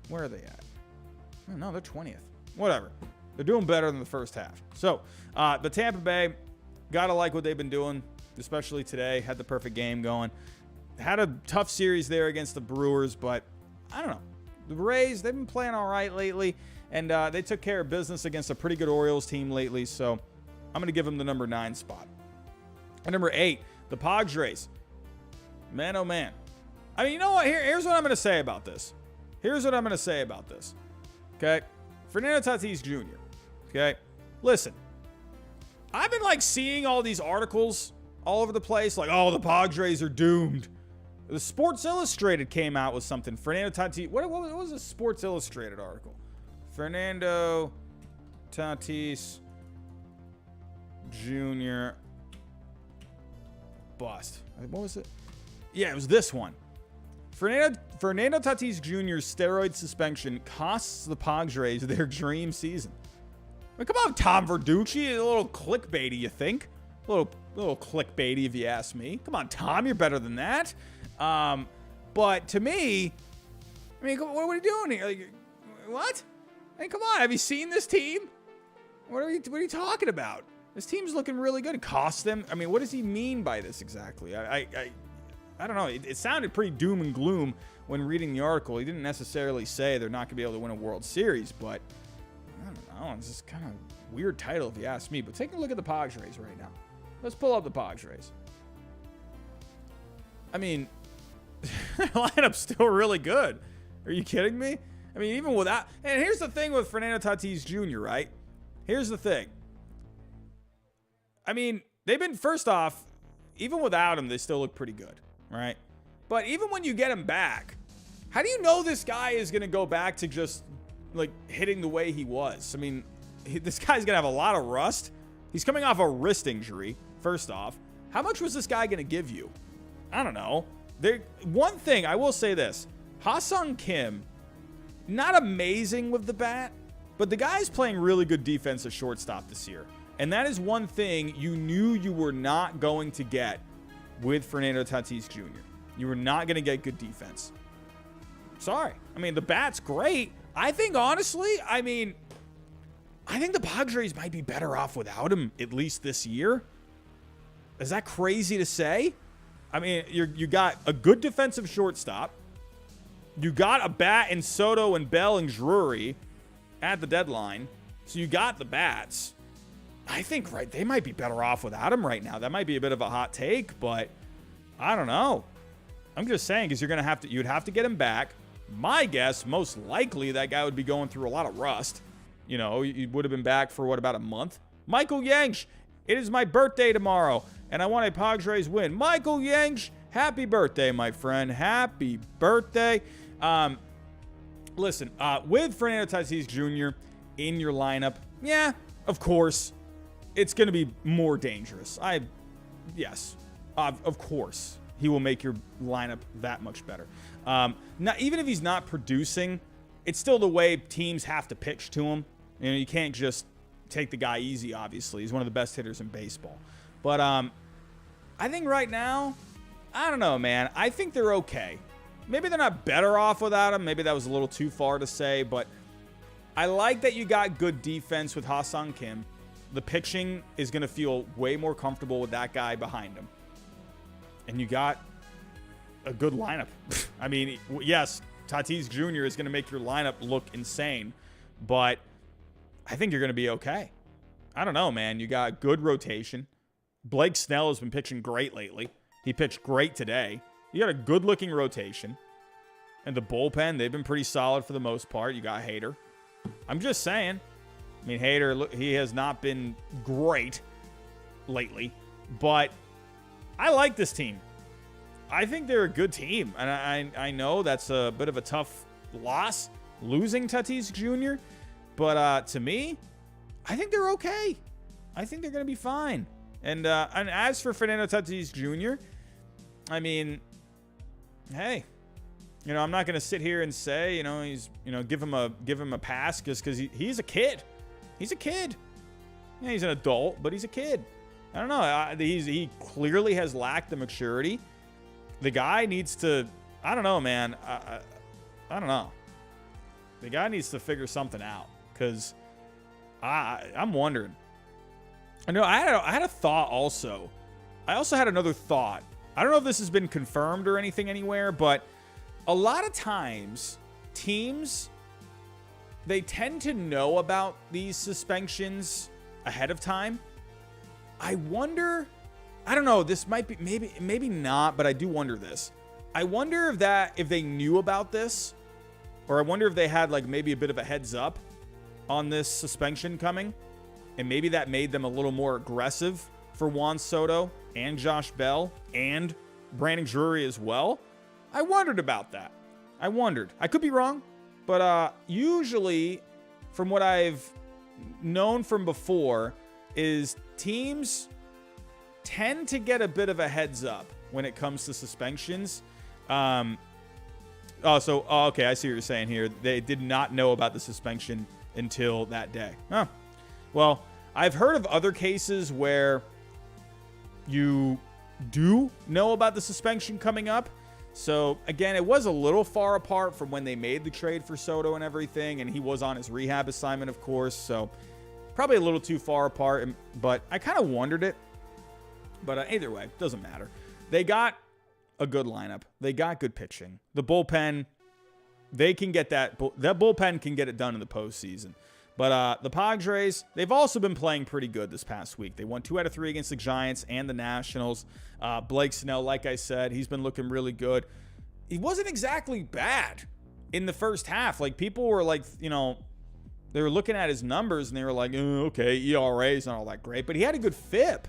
Where are they at? Oh, no, they're 20th. Whatever. They're doing better than the first half. So, the Tampa Bay, gotta like what they've been doing, especially today. Had the perfect game going. Had a tough series there against the Brewers, but I don't know. The Rays, they've been playing all right lately, and they took care of business against a pretty good Orioles team lately, so I'm going to give them the number 9 spot. And number 8, the Padres. Man, oh man. I mean, you know what? Here's what I'm going to say about this. Okay? Fernando Tatis Jr. Okay? Listen. I've been seeing all these articles all over the place, oh, the Padres are doomed. The Sports Illustrated came out with something. Fernando Tatis. What was a Sports Illustrated article? Fernando Tatis Jr. bust. What was it? Yeah, it was this one. Fernando Tatis Jr.'s steroid suspension costs the Padres their dream season. I mean, come on, Tom Verducci. A little clickbaity, you think? A little clickbaity, if you ask me. Come on, Tom. You're better than that. But to me, I mean, what are we doing here? What? I mean, come on. Have you seen this team? What are you talking about? This team's looking really good. It costs them. I mean, what does he mean by this exactly? I don't know. It sounded pretty doom and gloom when reading the article. He didn't necessarily say they're not going to be able to win a World Series, but I don't know. It's just kind of weird title if you ask me. But take a look at the Padres right now. Let's pull up the Padres. I mean, the lineup's still really good. Are you kidding me? I mean, even without... And here's the thing with Fernando Tatis Jr., right? Here's the thing. I mean, they've been... First off, even without him, they still look pretty good, right? But even when you get him back, how do you know this guy is going to go back to just, hitting the way he was? I mean, this guy's going to have a lot of rust. He's coming off a wrist injury, first off. How much was this guy going to give you? I don't know. One thing, I will say this. Ha-Sung Kim, not amazing with the bat, but the guy's playing really good defense at shortstop this year. And that is one thing you knew you were not going to get with Fernando Tatis Jr. You were not going to get good defense. Sorry. I mean, the bat's great. I think, honestly, I think the Padres might be better off without him, at least this year. Is that crazy to say? I mean, you got a good defensive shortstop. You got a bat in Soto and Bell and Drury at the deadline. So you got the bats. I think, right, they might be better off without him right now. That might be a bit of a hot take, but I don't know. I'm just saying, because you'd have to get him back. My guess, most likely, that guy would be going through a lot of rust. You know, he would have been back for, about a month? Michael Yanch, it is my birthday tomorrow, and I want a Padres win. Michael Yanch, happy birthday, my friend. Happy birthday. listen, with Fernando Tatis Jr. in your lineup, yeah, of course, it's going to be more dangerous. Yes, of course, he will make your lineup that much better. Even if he's not producing, it's still the way teams have to pitch to him. You know, you can't just take the guy easy, obviously. He's one of the best hitters in baseball. But I think right now, I don't know, man. I think they're okay. Maybe they're not better off without him. Maybe that was a little too far to say, but I like that you got good defense with Ha-Seong Kim. The pitching is going to feel way more comfortable with that guy behind him. And you got a good lineup. I mean, yes, Tatis Jr. is going to make your lineup look insane, but I think you're going to be okay. I don't know, man. You got good rotation. Blake Snell has been pitching great lately. He pitched great today. You got a good-looking rotation. And the bullpen, they've been pretty solid for the most part. You got Hader. I'm just saying. I mean, Hader, he has not been great lately. But I like this team. I think they're a good team. And I know that's a bit of a tough loss, losing Tatis Jr. But to me, I think they're okay. I think they're going to be fine. And as for Fernando Tatis Jr., I mean, hey, you know, I'm not going to sit here and say, you know, give him a pass just because he's a kid. He's a kid. Yeah, he's an adult, but he's a kid. I don't know. He clearly has lacked the maturity. The guy needs to, I don't know, man. I don't know. The guy needs to figure something out because I'm wondering. I know I had a thought also. I also had another thought. I don't know if this has been confirmed or anything anywhere, but a lot of times teams, they tend to know about these suspensions ahead of time. I wonder, I don't know, this might be, maybe not, but I do wonder this. I wonder if they knew about this, or I wonder if they had like maybe a bit of a heads up on this suspension coming, and maybe that made them a little more aggressive for Juan Soto and Josh Bell and Brandon Drury as well. I wondered about that. I wondered. I could be wrong, but usually from what I've known from before is teams tend to get a bit of a heads up when it comes to suspensions. Okay, I see what you're saying here. They did not know about the suspension until that day. Huh. Well, I've heard of other cases where you do know about the suspension coming up. So, again, it was a little far apart from when they made the trade for Soto and everything, and he was on his rehab assignment, of course, so probably a little too far apart, but I kind of wondered it. But either way, doesn't matter. They got a good lineup. They got good pitching. The bullpen, they can get that bullpen can get it done in the postseason. But the Padres, they've also been playing pretty good this past week. They won 2 out of 3 against the Giants and the Nationals. Blake Snell, like I said, he's been looking really good. He wasn't exactly bad in the first half. Like, people were like, you know, they were looking at his numbers and they were like, okay, ERA is not all that great. But he had a good FIP.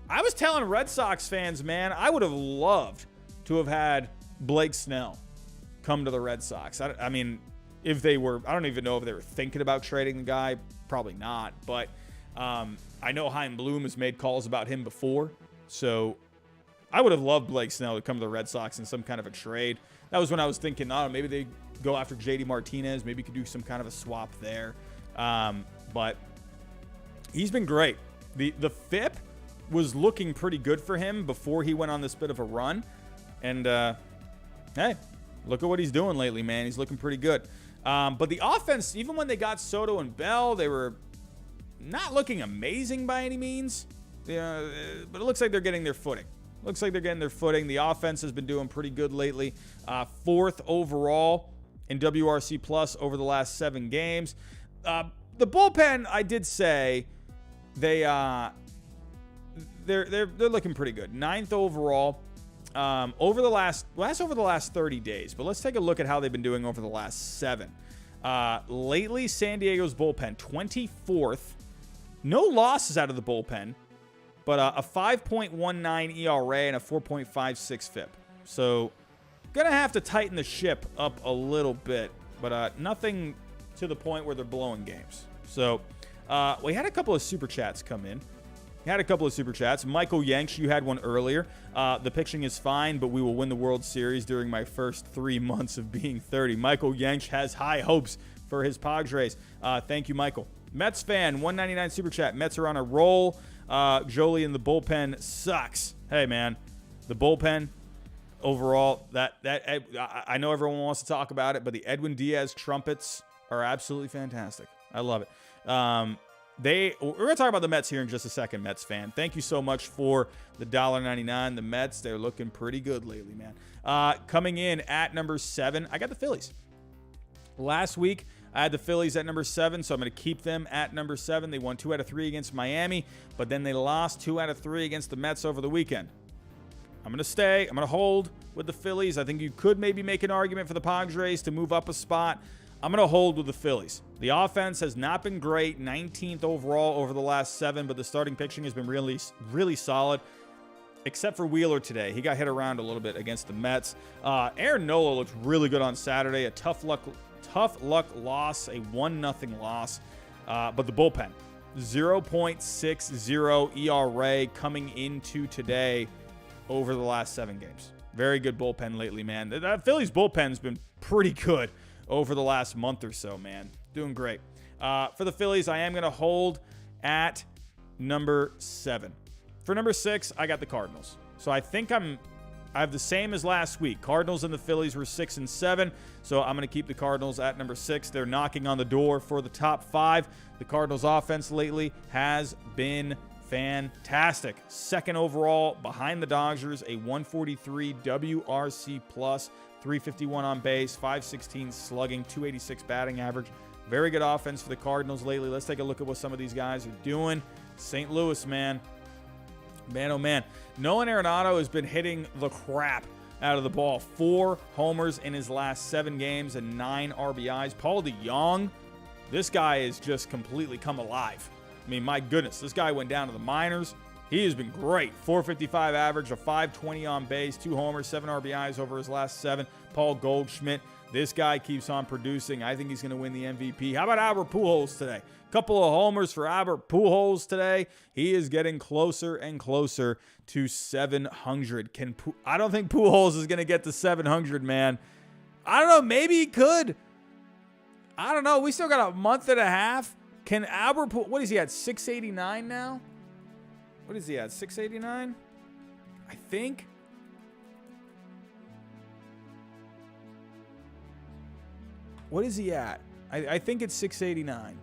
I was telling Red Sox fans, man, I would have loved to have had Blake Snell come to the Red Sox. I mean, if they were, I don't even know if they were thinking about trading the guy. Probably not. But I know Chaim Bloom has made calls about him before. So I would have loved Blake Snell to come to the Red Sox in some kind of a trade. That was when I was thinking, maybe they go after JD Martinez. Maybe you could do some kind of a swap there. But he's been great. The FIP was looking pretty good for him before he went on this bit of a run. And, hey, look at what he's doing lately, man. He's looking pretty good. But the offense, even when they got Soto and Bell, they were not looking amazing by any means. But it looks like they're getting their footing. The offense has been doing pretty good lately. 4th overall in WRC Plus over the last 7 games. The bullpen, I did say, they're looking pretty good. 9th overall. Over the last 30 days, but let's take a look at how they've been doing over the last 7. Lately, San Diego's bullpen, 24th. No losses out of the bullpen, but a 5.19 ERA and a 4.56 FIP. So, gonna have to tighten the ship up a little bit but nothing to the point where they're blowing games. So we had a couple of super chats come in. Michael Yanks, you had one earlier. The pitching is fine, but we will win the World Series during my first 3 months of being 30. Michael Yanks has high hopes for his Padres. Thank you, Michael. Mets fan, 199 super chat. Mets are on a roll. Jolie in the bullpen sucks. Hey, man, the bullpen overall, I know everyone wants to talk about it, but the Edwin Diaz trumpets are absolutely fantastic. I love it. We're going to talk about the Mets here in just a second, Mets fan. Thank you so much for the $1.99. The Mets, they're looking pretty good lately, man. Coming in at number 7, I got the Phillies. Last week, I had the Phillies at number 7, so I'm going to keep them at number 7. They won 2 out of 3 against Miami, but then they lost 2 out of 3 against the Mets over the weekend. I'm going to stay. I'm going to hold with the Phillies. I think you could maybe make an argument for the Padres to move up a spot. I'm going to hold with the Phillies. The offense has not been great, 19th overall over the last 7, but the starting pitching has been really, really solid, except for Wheeler today. He got hit around a little bit against the Mets. Aaron Nola looked really good on Saturday. A tough luck loss, a 1-0 loss. But the bullpen, 0.60 ERA coming into today over the last 7 games. Very good bullpen lately, man. That Phillies bullpen's been pretty good over the last month or so, man. Doing great. For the Phillies, I am going to hold at number 7. For number 6, I got the Cardinals. So I think I have the same as last week. Cardinals and the Phillies were 6 and 7, so I'm going to keep the Cardinals at number 6. They're knocking on the door for the top 5. The Cardinals' offense lately has been fantastic. 2nd overall behind the Dodgers, a 143 WRC+, 351 on base, 516 slugging, 286 batting average. Very good offense for the Cardinals lately. Let's take a look at what some of these guys are doing. St. Louis, man. Man, oh man. Nolan Arenado has been hitting the crap out of the ball. 4 homers in his last 7 games and 9 RBIs. Paul DeJong, this guy has just completely come alive. I mean, my goodness, this guy went down to the minors. He has been great. 455 average, a 520 on base, 2 homers, 7 RBIs over his last 7. Paul Goldschmidt, this guy keeps on producing. I think he's going to win the MVP. How about Albert Pujols today? Couple of homers for Albert Pujols today. He is getting closer and closer to 700. I don't think Pujols is going to get to 700, man. I don't know. Maybe he could. I don't know. We still got a month and a half. Can Albert Pujols, what is he at, 689 now? What is he at, 689? I think. What is he at? I think it's 689.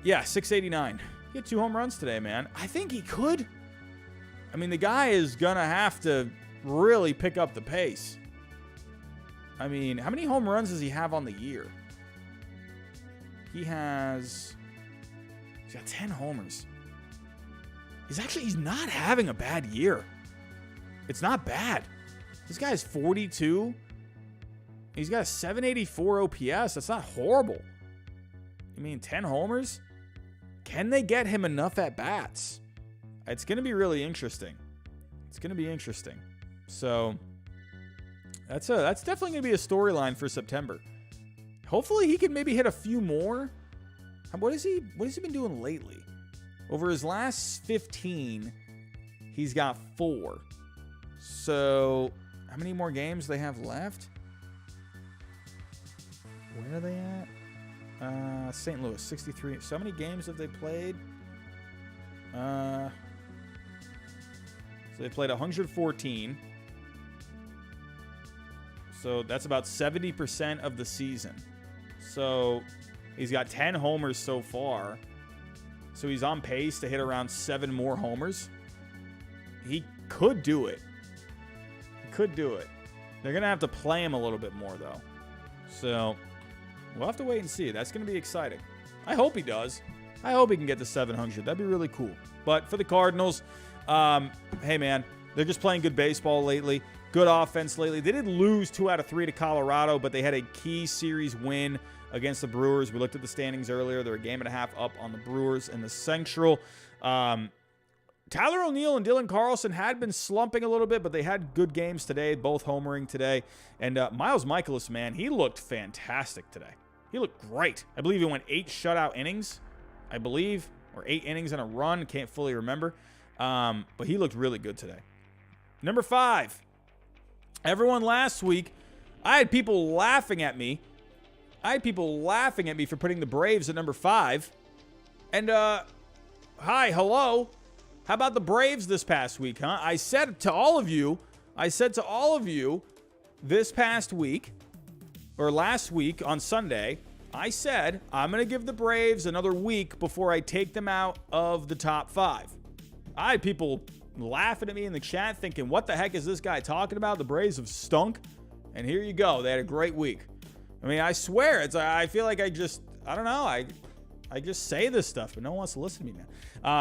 Yeah, 689. He had 2 home runs today, man. I think he could. I mean, the guy is going to have to really pick up the pace. I mean, how many home runs does he have on the year? He's got 10 homers. He's not having a bad year. It's not bad. This guy's 42. He's got a 784 OPS. That's not horrible. I mean, 10 homers? Can they get him enough at bats? It's going to be really interesting. It's going to be interesting. So that's definitely going to be a storyline for September. Hopefully he can maybe hit a few more. What has he been doing lately? Over his last 15, he's got 4. So how many more games do they have left? Where are they at? St. Louis, 63. So how many games have they played? So they played 114. So that's about 70% of the season. So he's got 10 homers so far. So he's on pace to hit around 7 more homers. He could do it. They're going to have to play him a little bit more, though. So we'll have to wait and see. That's going to be exciting. I hope he does. I hope he can get to 700. That'd be really cool. But for the Cardinals, hey, man, they're just playing good baseball lately. Good offense lately. They did lose 2 out of 3 to Colorado, but they had a key series win against the Brewers. We looked at the standings earlier. They're a game and a half up on the Brewers in the Central. Tyler O'Neill and Dylan Carlson had been slumping a little bit, but they had good games today, both homering today. And Miles Michaelis, man, he looked fantastic today. He looked great. I believe he went 8 shutout innings, I believe, or 8 innings and a run. Can't fully remember. But he looked really good today. Number 5. Everyone last week, I had people laughing at me. For putting the Braves at number 5. And, hello. How about the Braves this past week, huh? I said to all of you this past week, or last week on Sunday, I said I'm going to give the Braves another week before I take them out of the top 5. I had people laughing at me in the chat thinking, what the heck is this guy talking about? The Braves have stunk. And here you go. They had a great week. I mean, I swear, I feel like I just say this stuff, but no one wants to listen to me now.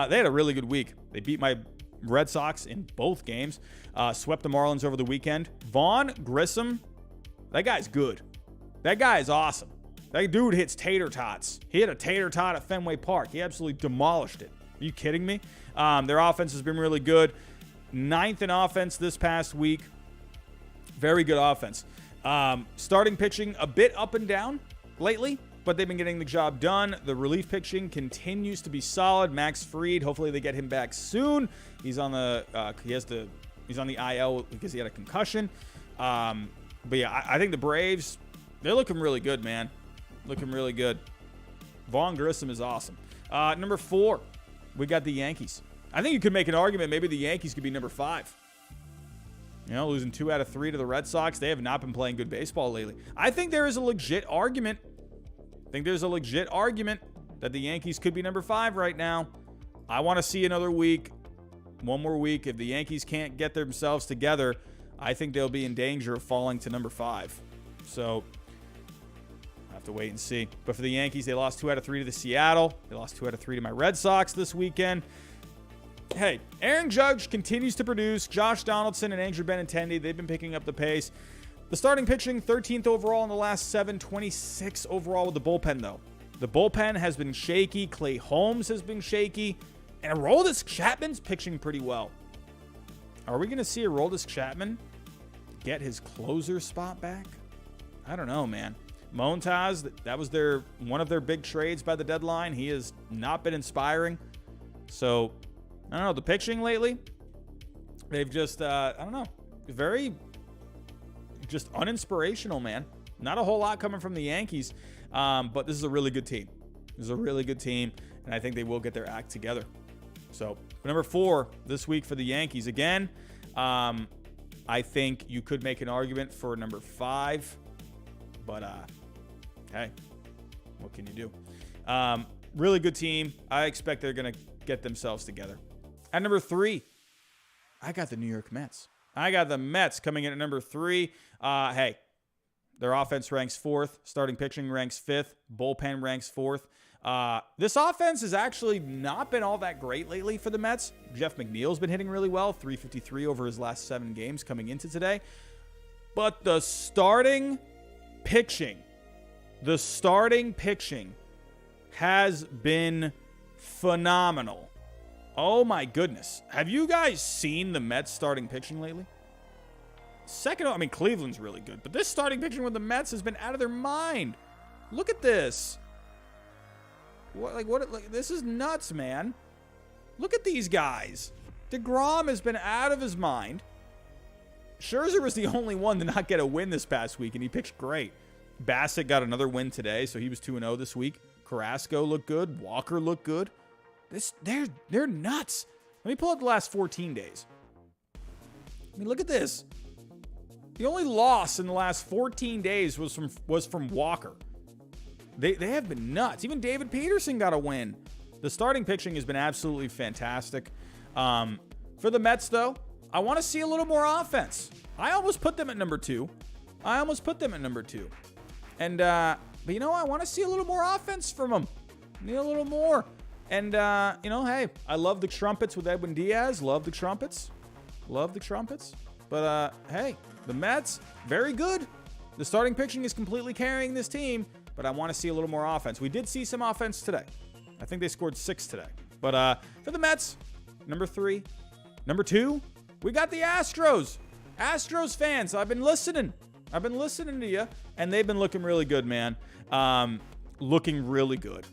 They had a really good week. They beat my Red Sox in both games. Swept the Marlins over the weekend. Vaughn Grissom, that guy's good. That guy is awesome. That dude hits tater tots. He hit a tater tot at Fenway Park. He absolutely demolished it. Are you kidding me? Their offense has been really good. 9th in offense this past week. Very good offense. Starting pitching a bit up and down lately, but they've been getting the job done. The relief pitching continues to be solid. Max Fried, hopefully they get him back soon. He's on the he's on the IL because he had a concussion. But yeah, I think the Braves, they're looking really good, man. Looking really good. Vaughn Grissom is awesome. Number 4, we got the Yankees. I think you could make an argument maybe the Yankees could be number 5. You know, losing 2 out of 3 to the Red Sox. They have not been playing good baseball lately. I think there is a legit argument. that the Yankees could be number 5 right now. I want to see another week. One more week. If the Yankees can't get themselves together, I think they'll be in danger of falling to number 5. So, I have to wait and see. But for the Yankees, they lost 2 out of 3 to the Seattle. They lost 2 out of 3 to my Red Sox this weekend. Hey, Aaron Judge continues to produce. Josh Donaldson and Andrew Benintendi, they've been picking up the pace. The starting pitching, 13th overall in the last 7, 26 overall with the bullpen, though. The bullpen has been shaky. Clay Holmes has been shaky. And Aroldis Chapman's pitching pretty well. Are we going to see Aroldis Chapman get his closer spot back? I don't know, man. Montas, that was one of their big trades by the deadline. He has not been inspiring. So, I don't know. The pitching lately, they've just, I don't know, very just uninspirational, man. Not a whole lot coming from the Yankees, but this is a really good team. And I think they will get their act together. So, number 4 this week for the Yankees. Again, I think you could make an argument for number 5, but hey, what can you do? Really good team. I expect they're going to get themselves together. At number 3, I got the New York Mets. I got the Mets coming in at number 3. Hey, their offense ranks 4th. Starting pitching ranks 5th. Bullpen ranks 4th. This offense has actually not been all that great lately for the Mets. Jeff McNeil's been hitting really well. 353 over his last 7 games coming into today. But the starting pitching has been phenomenal. Oh my goodness. Have you guys seen the Mets starting pitching lately? Cleveland's really good, but this starting pitching with the Mets has been out of their mind. Look at this. This is nuts, man. Look at these guys. DeGrom has been out of his mind. Scherzer was the only one to not get a win this past week, and he pitched great. Bassett got another win today, so he was 2-0 this week. Carrasco looked good. Walker looked good. They're nuts. Let me pull up the last 14 days. I mean, look at this. The only loss in the last 14 days was from Walker. They have been nuts. Even David Peterson got a win. The starting pitching has been absolutely fantastic. For the Mets, though, I want to see a little more offense. I almost put them at number 2. And, but you know, I want to see a little more offense from them. Need a little more. And, hey, I love the trumpets with Edwin Diaz. Love the trumpets. But, hey, the Mets, very good. The starting pitching is completely carrying this team, but I want to see a little more offense. We did see some offense today. I think they scored 6 today. But for the Mets, Number 3? Number 2? We got the Astros. Astros fans, I've been listening to you, and they've been looking really good, man. Looking really good.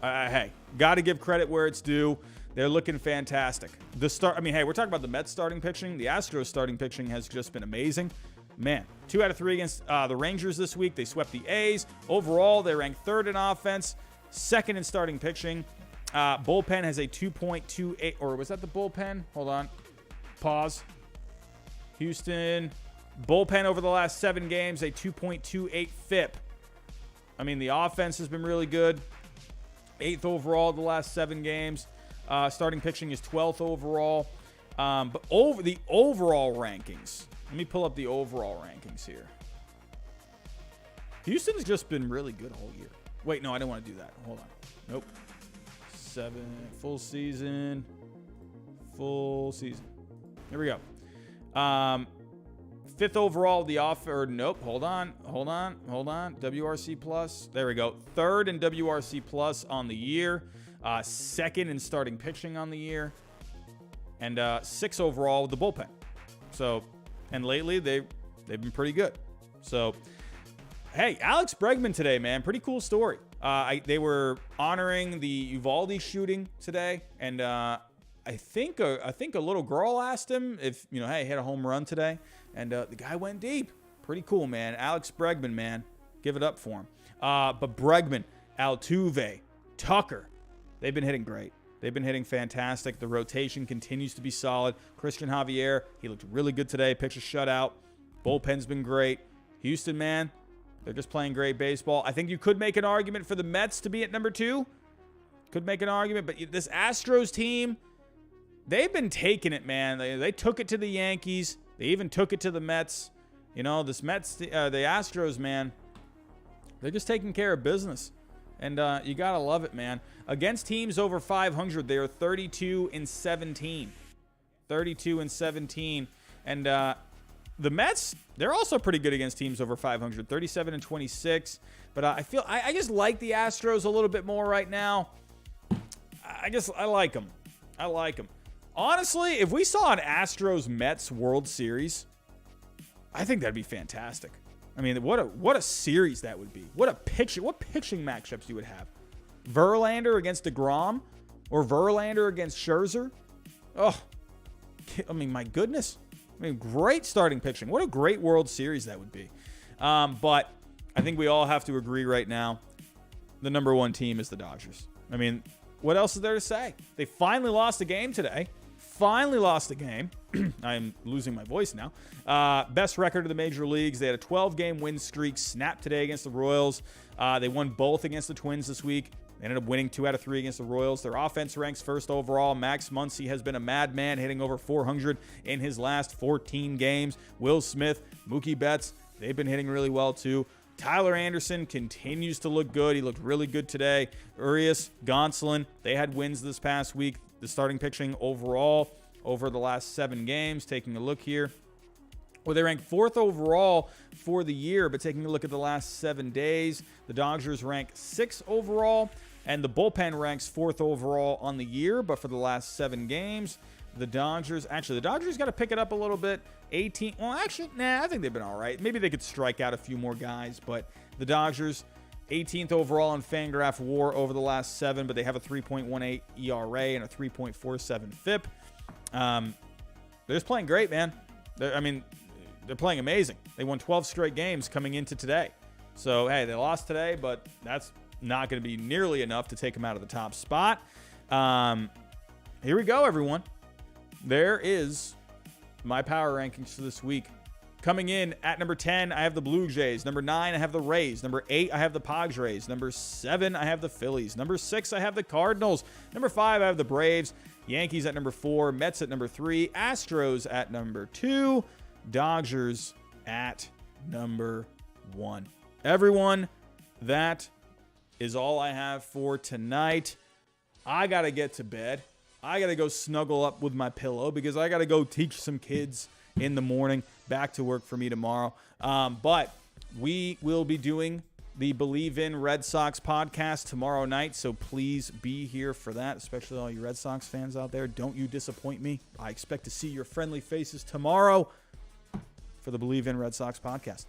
Hey, got to give credit where it's due. They're looking fantastic. We're talking about the Mets starting pitching. The Astros starting pitching has just been amazing. Man, 2 out of 3 against the Rangers this week. They swept the A's. Overall, they ranked 3rd in offense, 2nd in starting pitching. Bullpen has a 2.28, or was that the bullpen? Hold on. Pause. Houston. Bullpen over the last 7 games, a 2.28 FIP. I mean, the offense has been really good. 8th overall the last 7 games. Starting pitching is 12th overall. But over the overall rankings, let me pull up the overall rankings here. Houston's just been really good all year. Wait, no, I didn't want to do that. Hold on. Nope. 7 full season. Here we go. 5th overall the nope, hold on. WRC plus. There we go. 3rd in WRC plus on the year. 2nd in starting pitching on the year. And 6th overall with the bullpen. So, and lately they've been pretty good. So, hey, Alex Bregman today, man. Pretty cool story. They were honoring the Uvalde shooting today, and I think a little girl asked him if, hey, hit a home run today, and the guy went deep. Pretty cool, man. Alex Bregman, man. Give it up for him. But Bregman, Altuve, Tucker, they've been hitting great. They've been hitting fantastic. The rotation continues to be solid. Christian Javier, he looked really good today. Pitched a shutout. Bullpen's been great. Houston, man, they're just playing great baseball. I think you could make an argument for the Mets to be at number 2. Could make an argument, but this Astros team, they've been taking it, man. They took it to the Yankees. They even took it to the Mets. This Mets, the Astros, man, they're just taking care of business. And you got to love it, man. Against teams over 500, they are 32-17. 32-17. And the Mets, they're also pretty good against teams over 500. 37-26. But I just like the Astros a little bit more right now. I like them. I like them. Honestly, if we saw an Astros-Mets World Series, I think that'd be fantastic. I mean, what a series that would be. What pitching matchups you would have. Verlander against DeGrom or Verlander against Scherzer. Oh, I mean, my goodness. I mean, great starting pitching. What a great World Series that would be. But I think we all have to agree right now, the number 1 team is the Dodgers. I mean, what else is there to say? They finally lost a game today. Finally lost a game. I'm losing my voice now. Best record of the major leagues. They had a 12-game win streak snapped today against the Royals. They won both against the Twins this week. They ended up winning 2 out of 3 against the Royals. Their offense ranks 1st overall. Max Muncy has been a madman, hitting over 400 in his last 14 games. Will Smith, Mookie Betts, they've been hitting really well too. Tyler Anderson continues to look good. He looked really good today. Urias, Gonsolin, they had wins this past week. The starting pitching overall over the last 7 games. Taking a look here. Well, they ranked 4th overall for the year, but taking a look at the last 7 days, the Dodgers rank 6th overall, and the bullpen ranks 4th overall on the year, but for the last 7 games, the Dodgers got to pick it up a little bit. I think they've been all right. Maybe they could strike out a few more guys, but the Dodgers, 18th overall in FanGraph WAR over the last 7, but they have a 3.18 ERA and a 3.47 FIP. They're just playing great, man. They're playing amazing. They won 12 straight games coming into today. So, hey, they lost today, but that's not going to be nearly enough to take them out of the top spot. Here we go, everyone. There is my power rankings for this week. Coming in at number 10, I have the Blue Jays. Number 9, I have the Rays. Number 8, I have the Padres. Number 7, I have the Phillies. Number 6, I have the Cardinals. Number 5, I have the Braves. Yankees at number 4. Mets at number 3. Astros at number 2. Dodgers at number 1. Everyone, that is all I have for tonight. I got to get to bed. I got to go snuggle up with my pillow because I got to go teach some kids in the morning. Back to work for me tomorrow. But we will be doing the Believe in Red Sox podcast tomorrow night, so please be here for that, especially all you Red Sox fans out there. Don't you disappoint me. I expect to see your friendly faces tomorrow for the Believe in Red Sox podcast.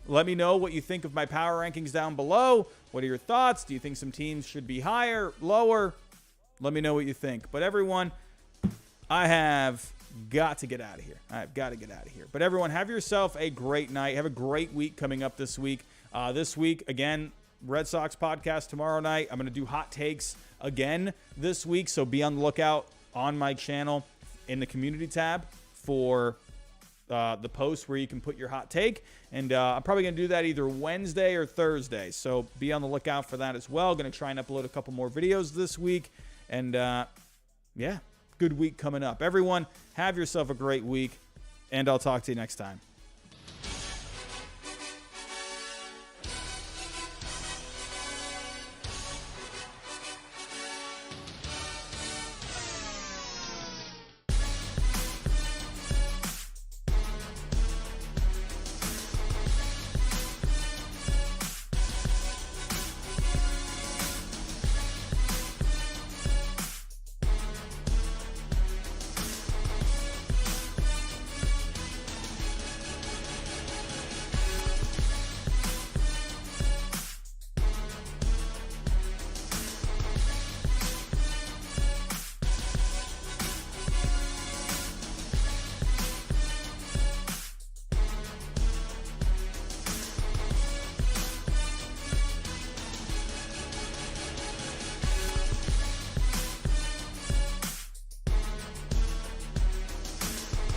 Let me know what you think of my power rankings down below. What are your thoughts? Do you think some teams should be higher, lower? Let me know what you think. But everyone, I have got to get out of here. I've got to get out of here. But everyone, have yourself a great night. Have a great week coming up this week. This week, again, Red Sox podcast tomorrow night. I'm going to do hot takes again this week, so be on the lookout on my channel in the community tab for the post where you can put your hot take. And I'm probably going to do that either Wednesday or Thursday, so be on the lookout for that as well. Going to try and upload a couple more videos this week. And, yeah, good week coming up. Everyone, have yourself a great week, and I'll talk to you next time.